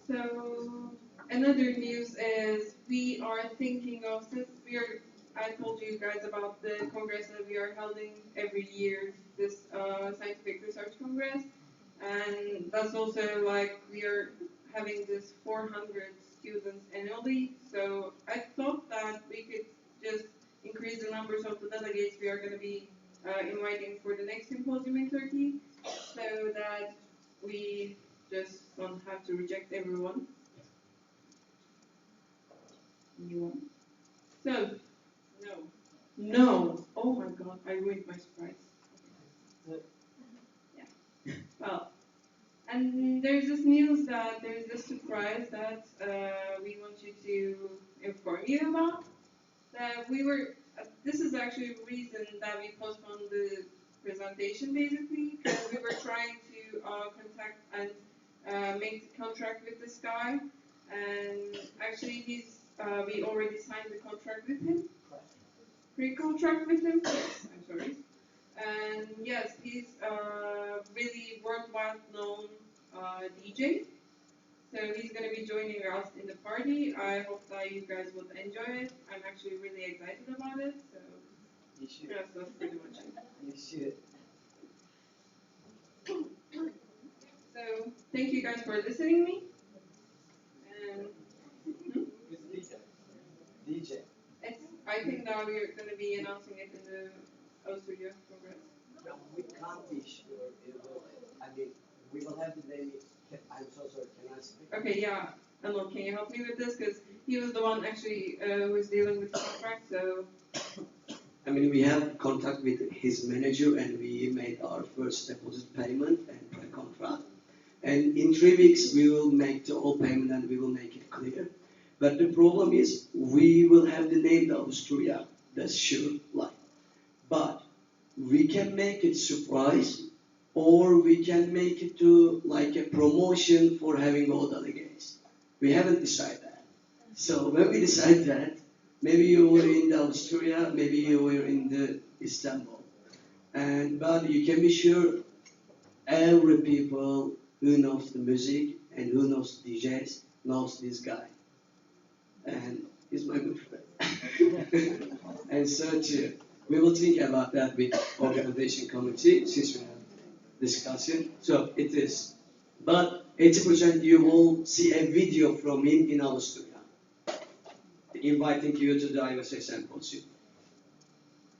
So another news is we are thinking of, since I told you guys about the congress that we are holding every year, this scientific research congress, and that's also like we are having this 400 students annually. So I thought that we could just increase the numbers of the delegates we are going to be inviting for the next symposium in Turkey, so that we just don't have to reject everyone. Anyone? So, no. Oh my god, I ruined my surprise. Yeah. Well, and there's this news that there's this surprise that we want you to inform you about. That this is actually the reason that we postponed the presentation basically, because we were trying to contact and make the contract with this guy, and actually we already signed the contract with him, pre-contract with him. Yes, I'm sorry. And yes, he's a really worldwide known DJ. So he's going to be joining us in the party. I hope that you guys will enjoy it. I'm actually really excited about it. So You should. Yes, that's pretty much it. You should. So thank you guys for listening to me. And DJ. I think that we're going to be announcing it in the Austria Congress. No, we can't be sure it will. I mean, we will have the name. I'm so sorry. Can I speak? Okay, yeah. Anil, can you help me with this? Because he was the one actually who was dealing with the contract. So. I mean, we have contact with his manager and we made our first deposit payment and pre-contract. And in 3 weeks, we will make the whole payment and we will make it clear. But the problem is, we will have the name of Austria, that's sure. But we can make it surprise, or we can make it to like a promotion for having all delegates. We haven't decided that. So when we decide that, maybe you were in the Austria, maybe you were in the Istanbul. But you can be sure every people who knows the music and who knows DJs knows this guy. And he's my good friend. And so too, we will think about that with organization committee since we have discussion. So it is. But 80% you will see a video from him in our studio, inviting you to the IVSA symposium.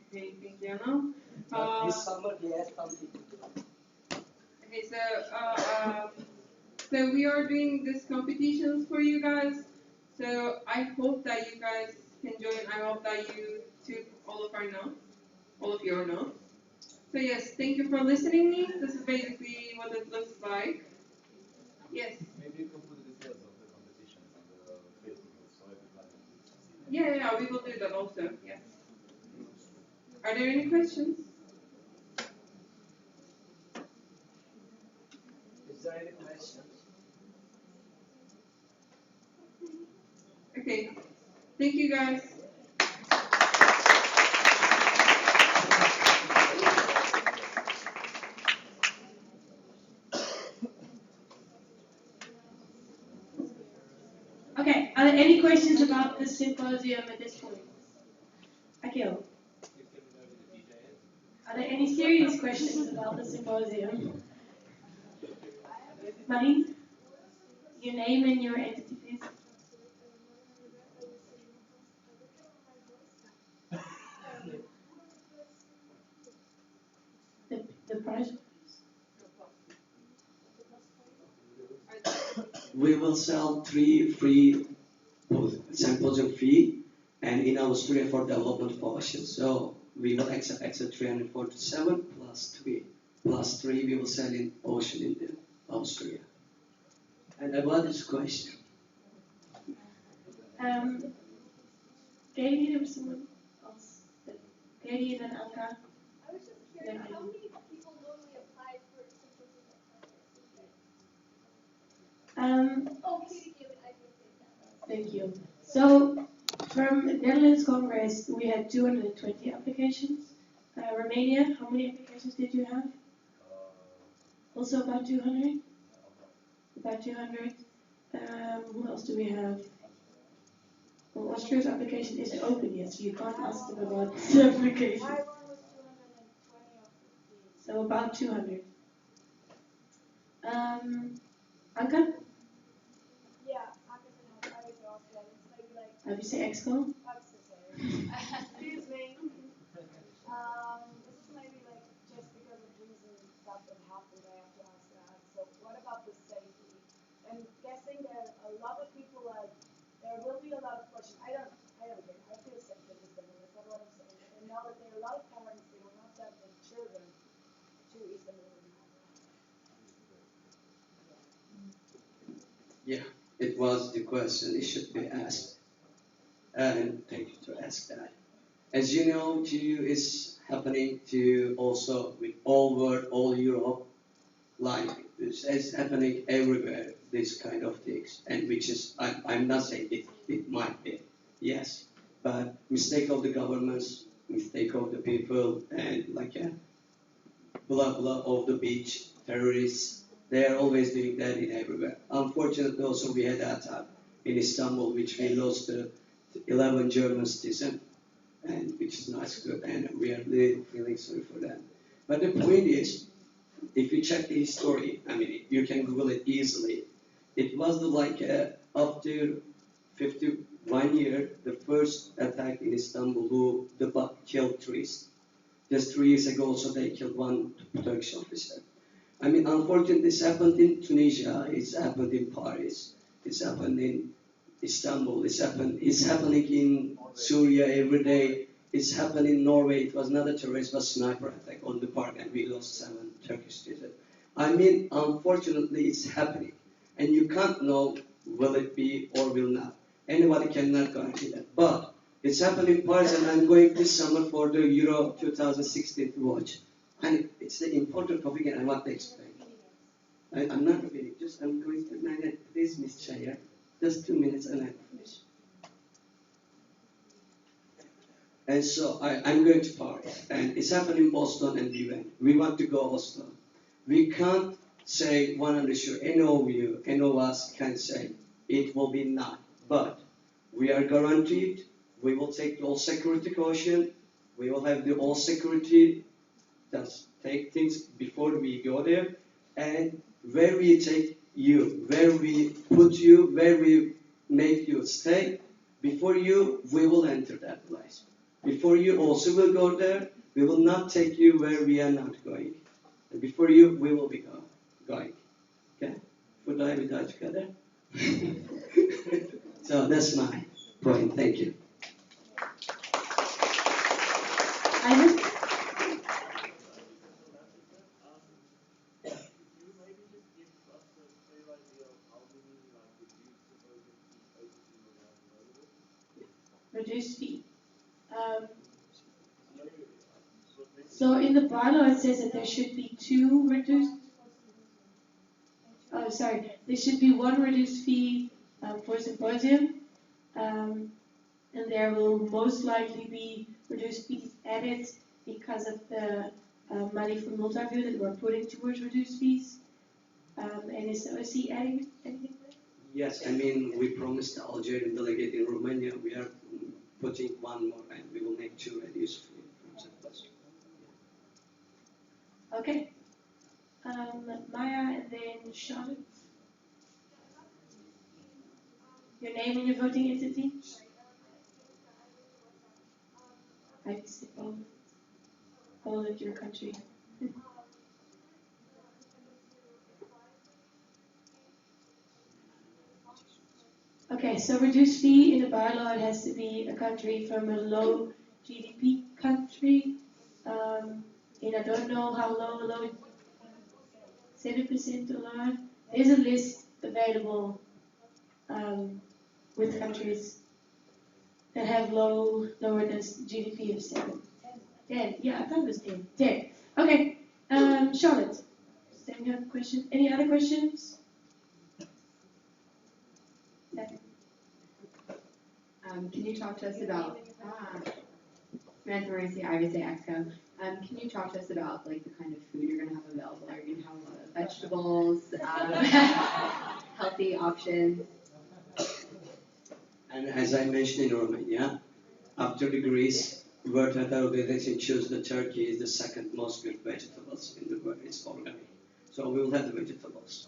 Okay, thank you, Anil. This summer he has something to do. Okay, so we are doing these competitions for you guys. So I hope that you guys can join. I hope that you took all of your notes. So yes, thank you for listening me. This is basically what it looks like. Yes. Maybe you can put the details of the competition on the Facebook so everybody can see. Yeah, we will do that also. Yes. Are there any questions? Is there any questions? Okay. Thank you guys. Okay, are there any questions about this symposium at this point? Akil, are there any serious questions about the symposium? Money? Your name and your entity, please. The price? We will sell 3 free symposium fee and in Austria for development fellowship. So we will accept extra 347 plus 3. Plus 3 we will sell in Ocean in the Austria. And about this question. Katie, there was someone else. Katie, then Anka. I was just curious, how many people normally apply for symposium at Oh, Katie gave it, Thank you. So, from Netherlands Congress, we had 220 applications. Romania, how many applications did you have? Also about 200? About 200. Who else do we have? Well, Austria's application isn't open yet, so you can't ask them about the application. So about 200. Anka? Yeah, I was also, it's maybe like. How do you say exco? I'm so sorry. Excuse me. This is maybe like just because of recent stuff that happened, I have to ask that. So what about the safety? I'm guessing that a lot of people there will be a lot of questions. I don't care. I feel safe in Istanbul. That's not what I'm saying. I know that there are a lot of parents they will not send their children to Istanbul. Yeah, it was the question it should be asked. And thank you to ask that. As you know, TU is happening to also with all world, all Europe, like it's happening everywhere, this kind of things. And which is, I'm not saying it might be, yes, but mistake of the governments, mistake of the people, and blah blah of the beach, terrorists, they are always doing that in everywhere. Unfortunately, also we had that in Istanbul, which we lost 11 German citizens. and which is not good, and we are really feeling sorry for them. But the point is, if you check the history, I mean, you can Google it easily. It was like after 51 years, the first attack in Istanbul who killed tourists. Just 3 years ago, also they killed one Turkish officer. I mean, unfortunately, this happened in Tunisia, it's happened in Paris, it's happened in Istanbul, it's happening in Syria every day, it's happened in Norway. It was not a terrorist, but sniper attack on the park, and we lost 7 Turkish citizens. I mean, unfortunately, it's happening, and you can't know will it be or will not. Anybody cannot guarantee that. But it's happening in Paris, and I'm going this summer for the Euro 2016 to watch. And it's an important topic, and I want to explain. I'm not repeating, just I'm going to, please, Miss Chaya, just 2 minutes and I'm finished. And so I'm going to Paris, and it's happening in Boston, and we went. We want to go Boston. We can't say 100 sure, any of you, any of us can say it will be not. But we are guaranteed, we will take all security caution, we will have the all security, just take things before we go there, and where we take you, where we put you, where we make you stay, before you, we will enter that place. Before you also will go there, we will not take you where we are not going. And before you, we will be going. Okay? We die together. So that's my point. Thank you. Reduced fee. So in the bylaw it says that there should be 2 reduced. Oh, sorry. There should be 1 reduced fee for symposium, and there will most likely be reduced fees added because of the money from Multiview that we're putting towards reduced fees. And is the OC adding anything? Yes, I mean, we promised the Algerian delegate in Romania, we are putting 1 more, and we will make 2 reduced fees from surplus. Okay. Maya and then Charlotte. Your name and your voting entity? IVSA, all of your country. Okay, so reduced fee in the bylaw, it has to be a country from a low GDP country. And I don't know how low, 7% or lower. There's a list available with countries that have lower than GDP of 7. 10, yeah, I thought it was 10. 10. Okay, Charlotte, any other question? Any other questions? Can you talk to us about Samantha Marcy, IVSA Exco? Can you talk to us about like the kind of food you're going to have available? Are you going to have a lot of vegetables, healthy options? And as I mentioned in Romania, after the Greece, World Health Organization chose the Turkey is the second most good vegetables in the world. It's organic. So we will have the vegetables.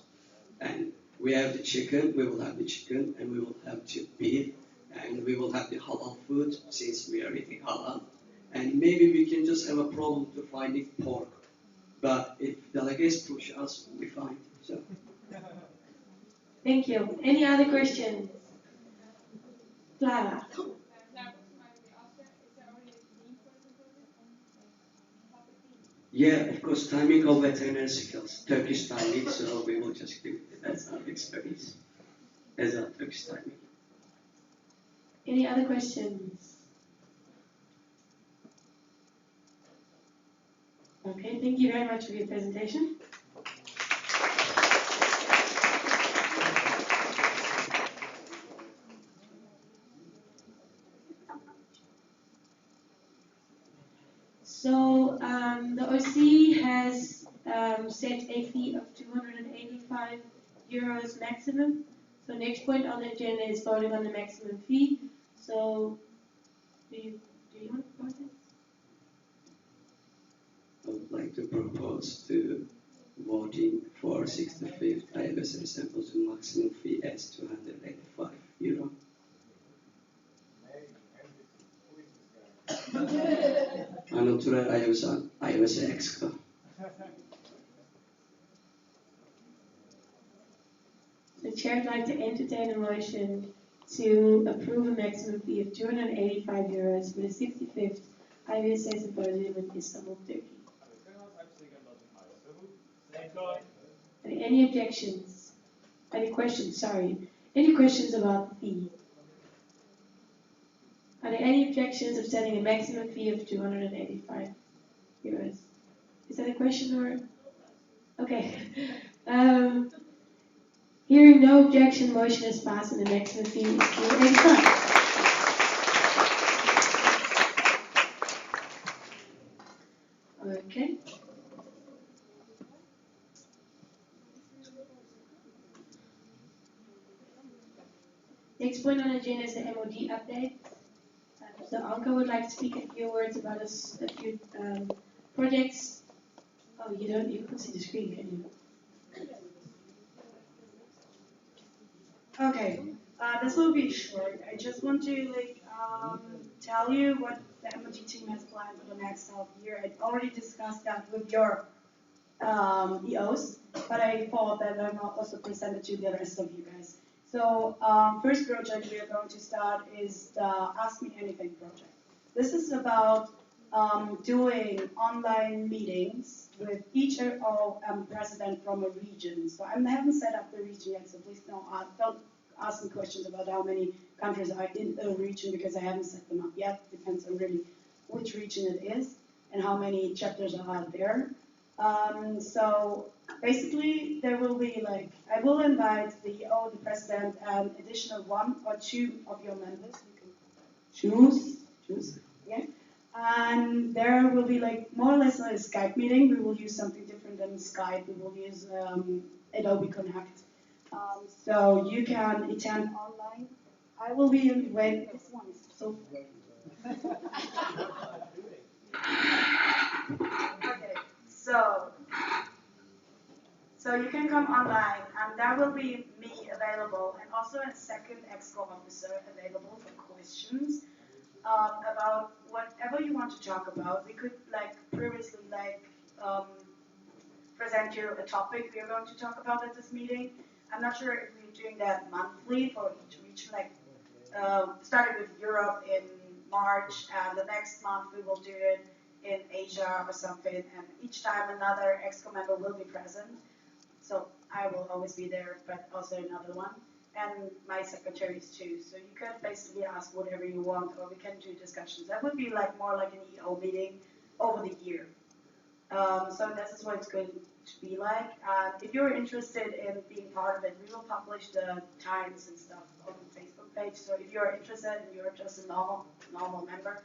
And we have the chicken, we will have the chicken, and we will have the beef, and we will have the halal food since we are eating halal. And maybe we can just have a problem to finding pork. But if delegates push us, we find. So. Thank you. Any other questions? Clara. Yeah, of course, timing of veterinary skills, Turkish timing, so we will just do it as our experience, as our Turkish timing. Any other questions? Okay, thank you very much for your presentation. So the OC has set a fee of 285 euros maximum. So next point on the agenda is voting on the maximum fee. So do you want like to propose to voting for 65th IVSA Symposium maximum fee as €285. Natural IVSA Exco. The chair would like to entertain a motion to approve a maximum fee of €285 for the 65th IVSA Symposium in Istanbul, Turkey. Are there any objections? Any questions? Sorry. Any questions about the fee? Are there any objections of setting a maximum fee of €285? Is that a question or? Okay. Hearing no objection, motion is passed and the maximum fee is €285. Okay. Next point on the agenda is the MOD update. So Anka would like to speak a few words about a few projects. Oh, you can see the screen, can you? Okay, this will be short. I just want to tell you what the MOD team has planned for the next half year. I already discussed that with your EOs, but I thought that I might also present it to the rest of you guys. So first project we are going to start is the Ask Me Anything project. This is about doing online meetings with each president from a region. So I haven't set up the region yet, so please don't ask me questions about how many countries are in a region because I haven't set them up yet. Depends on really which region it is and how many chapters are out there. So basically, there will be I will invite the EO, the president, and additional 1 or 2 of your members. You can choose, yeah. And there will be more or less a Skype meeting. We will use something different than Skype. We will use Adobe Connect. So you can attend online. I will be in this one is so okay. So you can come online, and there will be me available, and also a second EXCO officer available for questions about whatever you want to talk about. We could previously present you a topic we are going to talk about at this meeting. I'm not sure if we're doing that monthly for each region, starting with Europe in March, and the next month we will do it in Asia or something, and each time another EXCO member will be present. So I will always be there, but also another one. And my secretaries too. So you can basically ask whatever you want, or we can do discussions. That would be more like an EO meeting over the year. So this is what it's going to be like. If you're interested in being part of it, we will publish the times and stuff on the Facebook page. So if you're interested and you're just a normal member,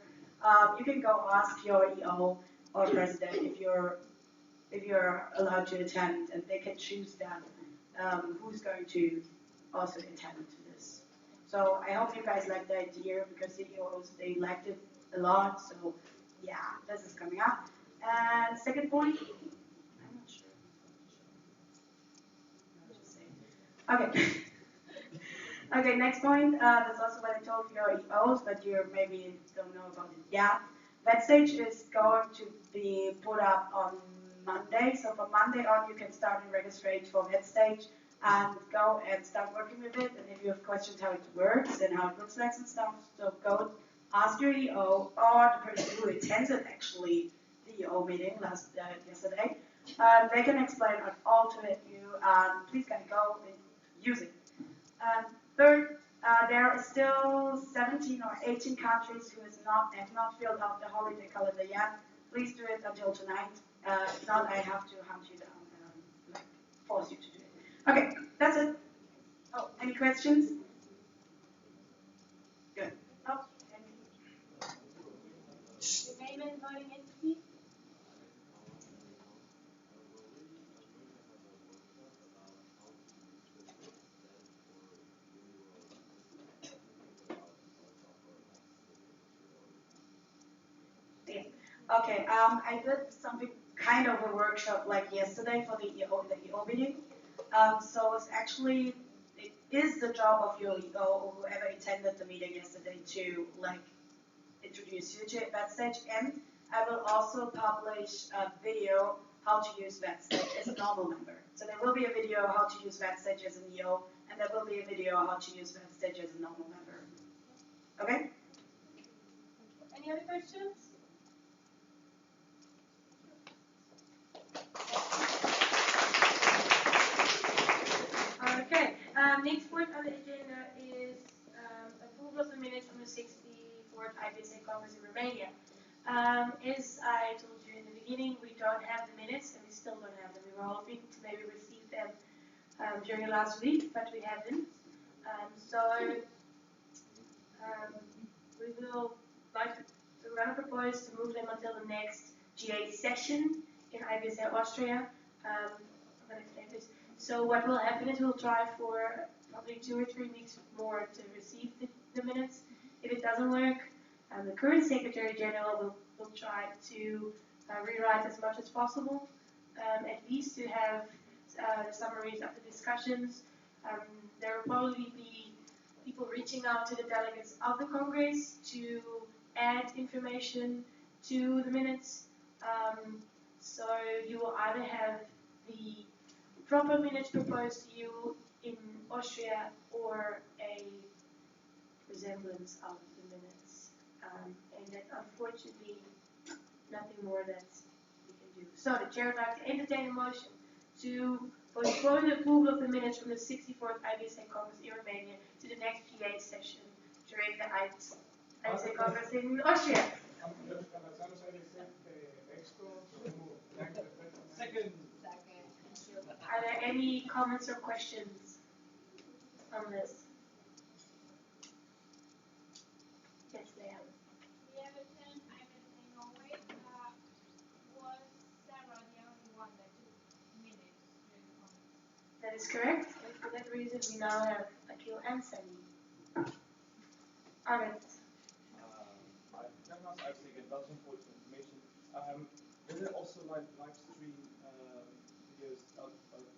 you can go ask your EO or president if you're allowed to attend, and they can choose then who's going to also attend to this. So I hope you guys like the idea because the EOs, they liked it a lot. So yeah, this is coming up. And second point, I'm not sure. Okay. Okay, next point, that's also what I told your EOs, but you maybe don't know about it yet. That stage is going to be put up on Monday. So from Monday on, you can start and register for that stage and go and start working with it. And if you have questions how it works and how it looks like and stuff, so go ask your EO or the person who attended actually the EO meeting yesterday. They can explain it all to you, and please can go and use it. Third, there are still 17 or 18 countries who have not filled out the holiday calendar yet. Please do it until tonight. If not, I have to hunt you down and force you to do it. Okay, that's it. Oh, any questions? Good. Oh, The name and voting entity? Okay, I did something kind of a workshop like yesterday for the EO meeting. So it's actually, it is the job of your EO or whoever attended the meeting yesterday to like introduce you to Backstage, and I will also publish a video how to use Backstage as a normal member. So there will be a video how to use Backstage as an EO, and there will be a video how to use Backstage as a normal member. Okay? Any other questions? Okay, next point on the agenda is approval of the minutes from the 64th IVSA Congress in Romania. As I told you in the beginning, we don't have the minutes, and we still don't have them. We were hoping to maybe receive them during last week, but we haven't. We will like to run a proposal to move them until the next GA session in IVSA Austria. I'm going to explain this. So what will happen is we'll try for probably 2 or 3 weeks more to receive the minutes. If it doesn't work, the current Secretary General will try to rewrite as much as possible, at least to have summaries of the discussions. There will probably be people reaching out to the delegates of the Congress to add information to the minutes. So you will either have the proper minutes proposed to you in Austria or a resemblance of the minutes. And that's unfortunately nothing more that we can do. So the chair would like to entertain a motion to postpone the approval of the minutes from the 64th IVSA Congress in Romania to the next GA session during the IVSA Congress in Austria. Second. Are there any comments or questions on this? Yes, Leah. The other time I was in Norway, was Sarah the only one that took minutes during the conference? That is correct. And for that reason, we now have Akil and Sally. Arvind. I've taken Belgian for information. Is there also live stream videos of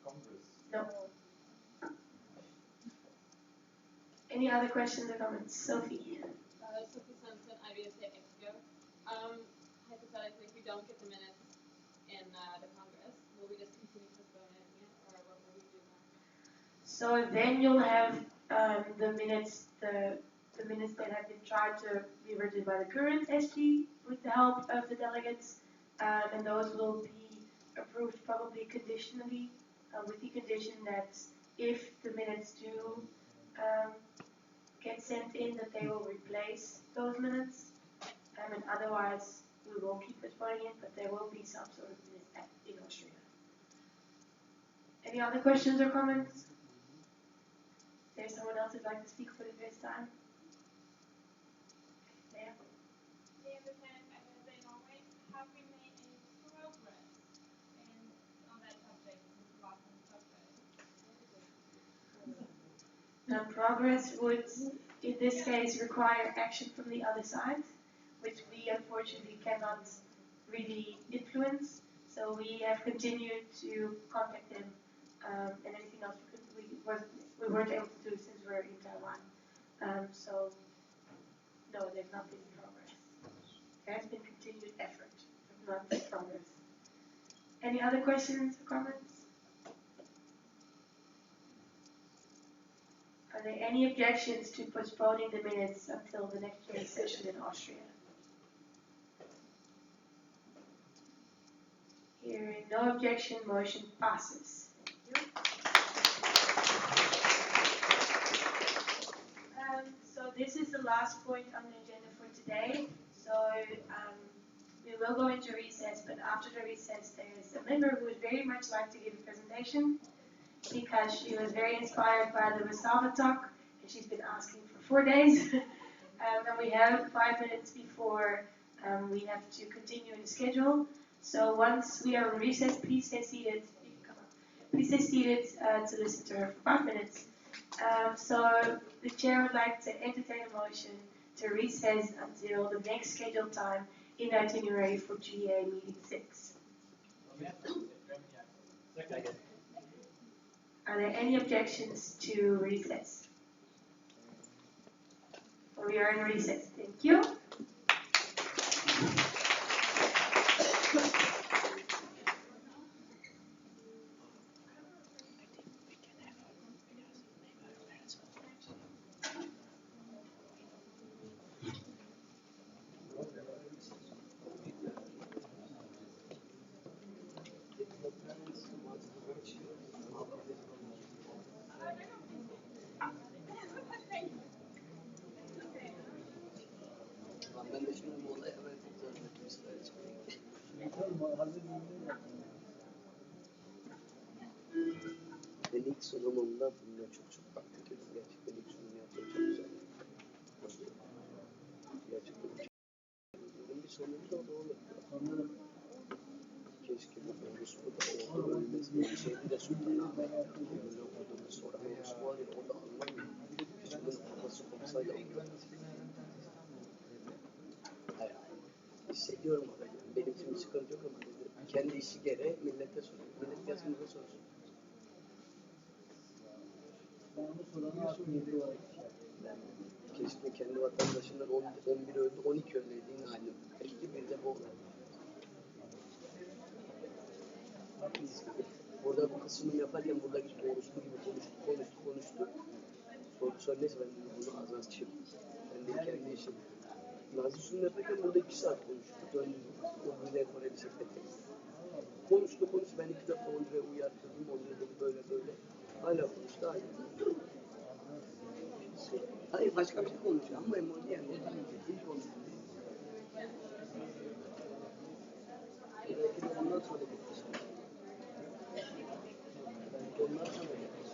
Congress? No. Any other questions or comments? Sophie. Sophie Simpson, IVSA Exco. Hypothetically, if we don't get the minutes in the Congress, will we just continue postponing it, or what will we do then? So then you'll have the minutes that have been tried to be written by the current SG with the help of the delegates, and those will be approved probably conditionally, with the condition that if the minutes do get sent in, that they will replace those minutes, and otherwise we will keep postponing it, but there will be some sort of minutes in Austria. Any other questions or comments? Is there someone else who'd like to speak for the first time? Yeah. The other time I was in Norway, have we made any progress on that subject, this last subject? Now, progress would, in this case, require action from the other side, which we unfortunately cannot really influence. So we have continued to contact them, and anything else we weren't able to do since we're in Taiwan. So no, there's not been progress. There has been continued effort, but not progress. Any other questions or comments? Are there any objections to postponing the minutes until the next GA session in Austria? Hearing no objection, motion passes. So this is the last point on the agenda for today. So we will go into recess, but after the recess there is a member who would very much like to give a presentation because she was very inspired by the Warszawa talk and she's been asking for 4 days. And we have 5 minutes before we have to continue in the schedule. So once we are in recess, please stay seated. You can come up. Please stay seated to listen to her for 5 minutes. So the chair would like to entertain a motion to recess until the next scheduled time in the itinerary for GA meeting 6. Second. Are there any objections to recess? We are in recess. Thank you. Ben de şimdi bu olaya hemen tekrar bir sıraya çıkayım. Ben ilk sunumumda bunu çok takdir ediyorum. Gerçekten ilk sunum yaptım çok güzel. Gerçekten benim bir sonunda o da olur. Anladım. Keşke bu mevzusu da orada ölmesi bir şeydi de Sultan abi. Böyle okuduğunda sonra mevzusu var ya o da anlamıyor. Şunun kafası kopsaydı anlamıyor. Hayır. Hissediyorum orada. Benim için bir sıkıntı yok ama kendi işi gereği millete soruyor. Millet gelsin bana sorsun. Ben onu sorana aklımda olarak keşke kendi vatandaşından 11 öldü, 12 öldüydü yine aynı. Keşke bir de bu olay. Burada bu kısmını yaparken buradaki orospu gibi konuştu. Sonra neyse ben bunu az açayım. Ben de kendi işim. Nazi sunum yaparken burada 2 saat konuştu. Döndüm. O Güney Koreli sekreteri. Konuştu. Ben 2 defa Ondre'ye uyarttırdım. Ondre dedi böyle. Hala konuştu. Hayır başka bir şey konuşuyor ama emoji yani. İlk konuşuyor. Belki de ondan sonra gitmiş. Belki ondan sonra gitmiş.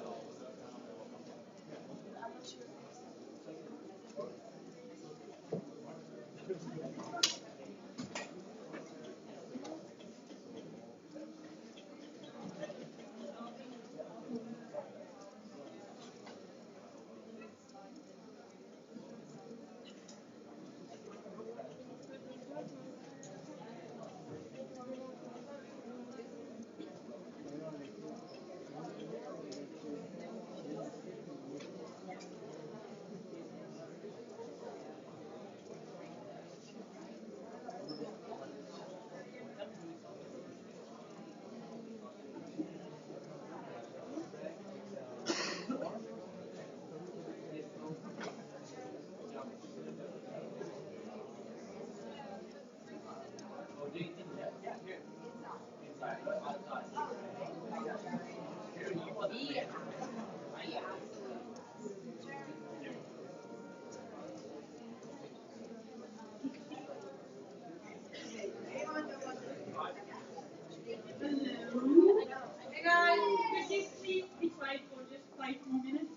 Hey guys, could you please be quiet for just 5 more minutes?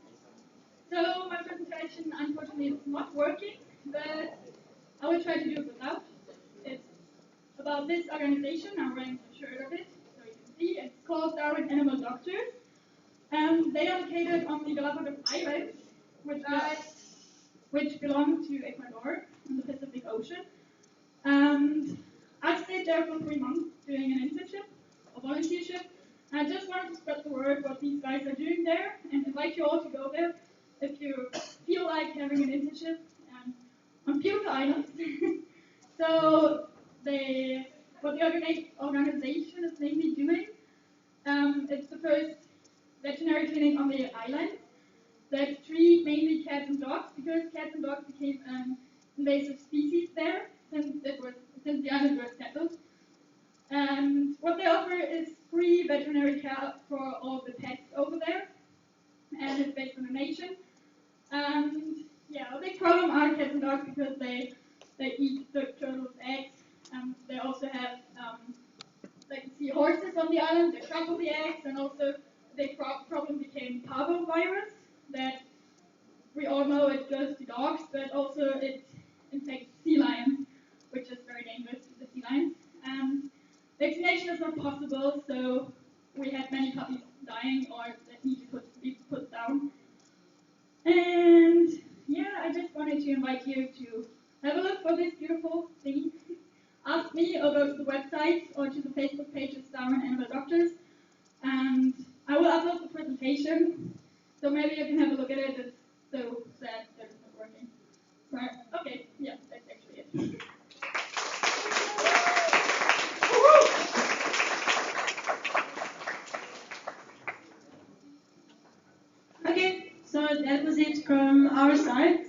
So my presentation unfortunately is not working, but I will try to do it without. It's about this organization. I'm wearing a shirt of it, so you can see. It's called Darwin Animal Doctors. They are located on the Galapagos Islands, which belong to Ecuador in the Pacific Ocean. And I stayed there for 3 months doing an internship, a volunteership. And I just wanted to spread the word what these guys are doing there and invite you all to go there if you feel like having an internship on beautiful islands. So what the organization is mainly doing, it's the first veterinary clinic on the island that treat mainly cats and dogs because cats and dogs became an invasive species there since the island was settled. And what they offer is free veterinary care for all the pets over there, and it's based on a nation. And yeah, a big problem are cats and dogs because they eat the turtles' eggs. They also have see horses on the island. They trample the eggs, and also the problem became parvovirus that we all know it goes to dogs, but also it infects sea lions, which is very dangerous to the sea lions. Vaccination is not possible, so we had many puppies dying or that need to be put down. And yeah, I just wanted to invite you to have a look for this beautiful thing. Ask me or go to the website or to the Facebook page of Darwin presentation. So maybe you can have a look at it. It's so sad that it's not working. But, okay, yeah, that's actually it. Okay, so that was it from our side.